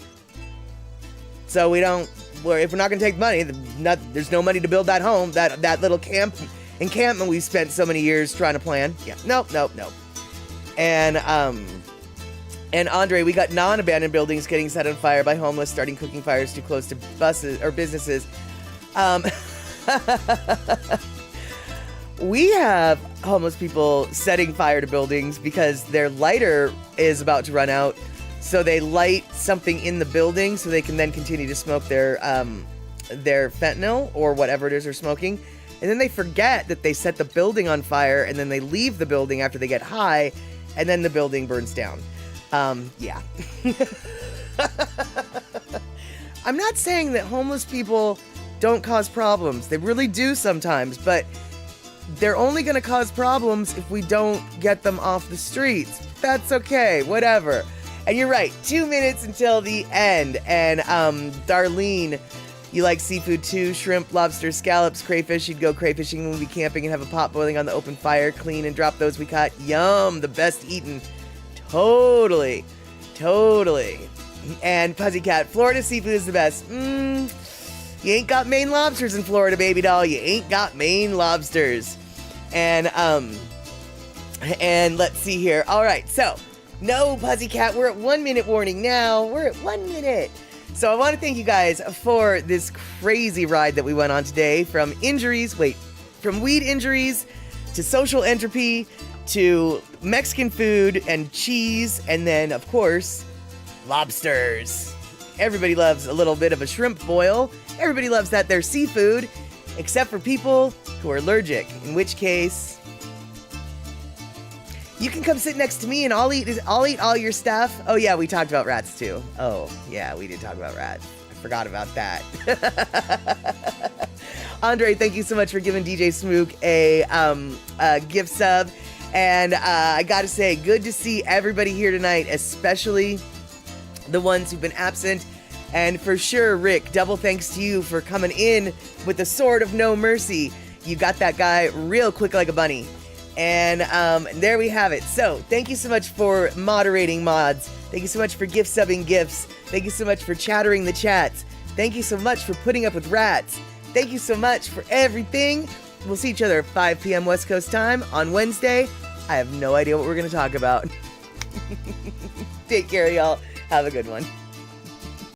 we're not going to take the money, there's no money to build that home, that little encampment we spent so many years trying to plan. Yeah, nope. And Andre, we got non-abandoned buildings getting set on fire by homeless starting cooking fires too close to buses or businesses. We have homeless people setting fire to buildings because their lighter is about to run out. So they light something in the building so they can then continue to smoke their fentanyl or whatever it is they're smoking. And then they forget that they set the building on fire, and then they leave the building after they get high, and then the building burns down. Yeah. I'm not saying that homeless people don't cause problems. They really do sometimes, but they're only going to cause problems if we don't get them off the streets. That's okay, whatever. And you're right, 2 minutes until the end. And Darlene, you like seafood too? Shrimp, lobster, scallops, crayfish. You'd go crayfishing when we be camping and have a pot boiling on the open fire, clean and drop those we caught. Yum, the best eaten. Totally. And Pussycat, Florida seafood is the best. You ain't got Maine lobsters in Florida, baby doll. You ain't got Maine lobsters. And let's see here. All right, so no Pussycat. We're at 1 minute warning now. We're at 1 minute. So I want to thank you guys for this crazy ride that we went on today, from weed injuries to social entropy to Mexican food and cheese, and then of course lobsters. Everybody loves a little bit of a shrimp boil. Everybody loves that they're seafood, except for people who are allergic, in which case you can come sit next to me and I'll eat all your stuff. Oh yeah, we talked about rats too. Oh yeah, we did talk about rats. I forgot about that. Andre, thank you so much for giving DJ Smook a gift sub. And I gotta say, good to see everybody here tonight, especially the ones who've been absent. And for sure, Rick, double thanks to you for coming in with the sword of no mercy. You got that guy real quick like a bunny. And there we have it. So thank you so much for moderating, mods. Thank you so much for gift subbing gifts. Thank you so much for chattering the chats. Thank you so much for putting up with rats. Thank you so much for everything. We'll see each other at 5 p.m. West Coast time on Wednesday. I have no idea what we're going to talk about. Take care, y'all. Have a good one.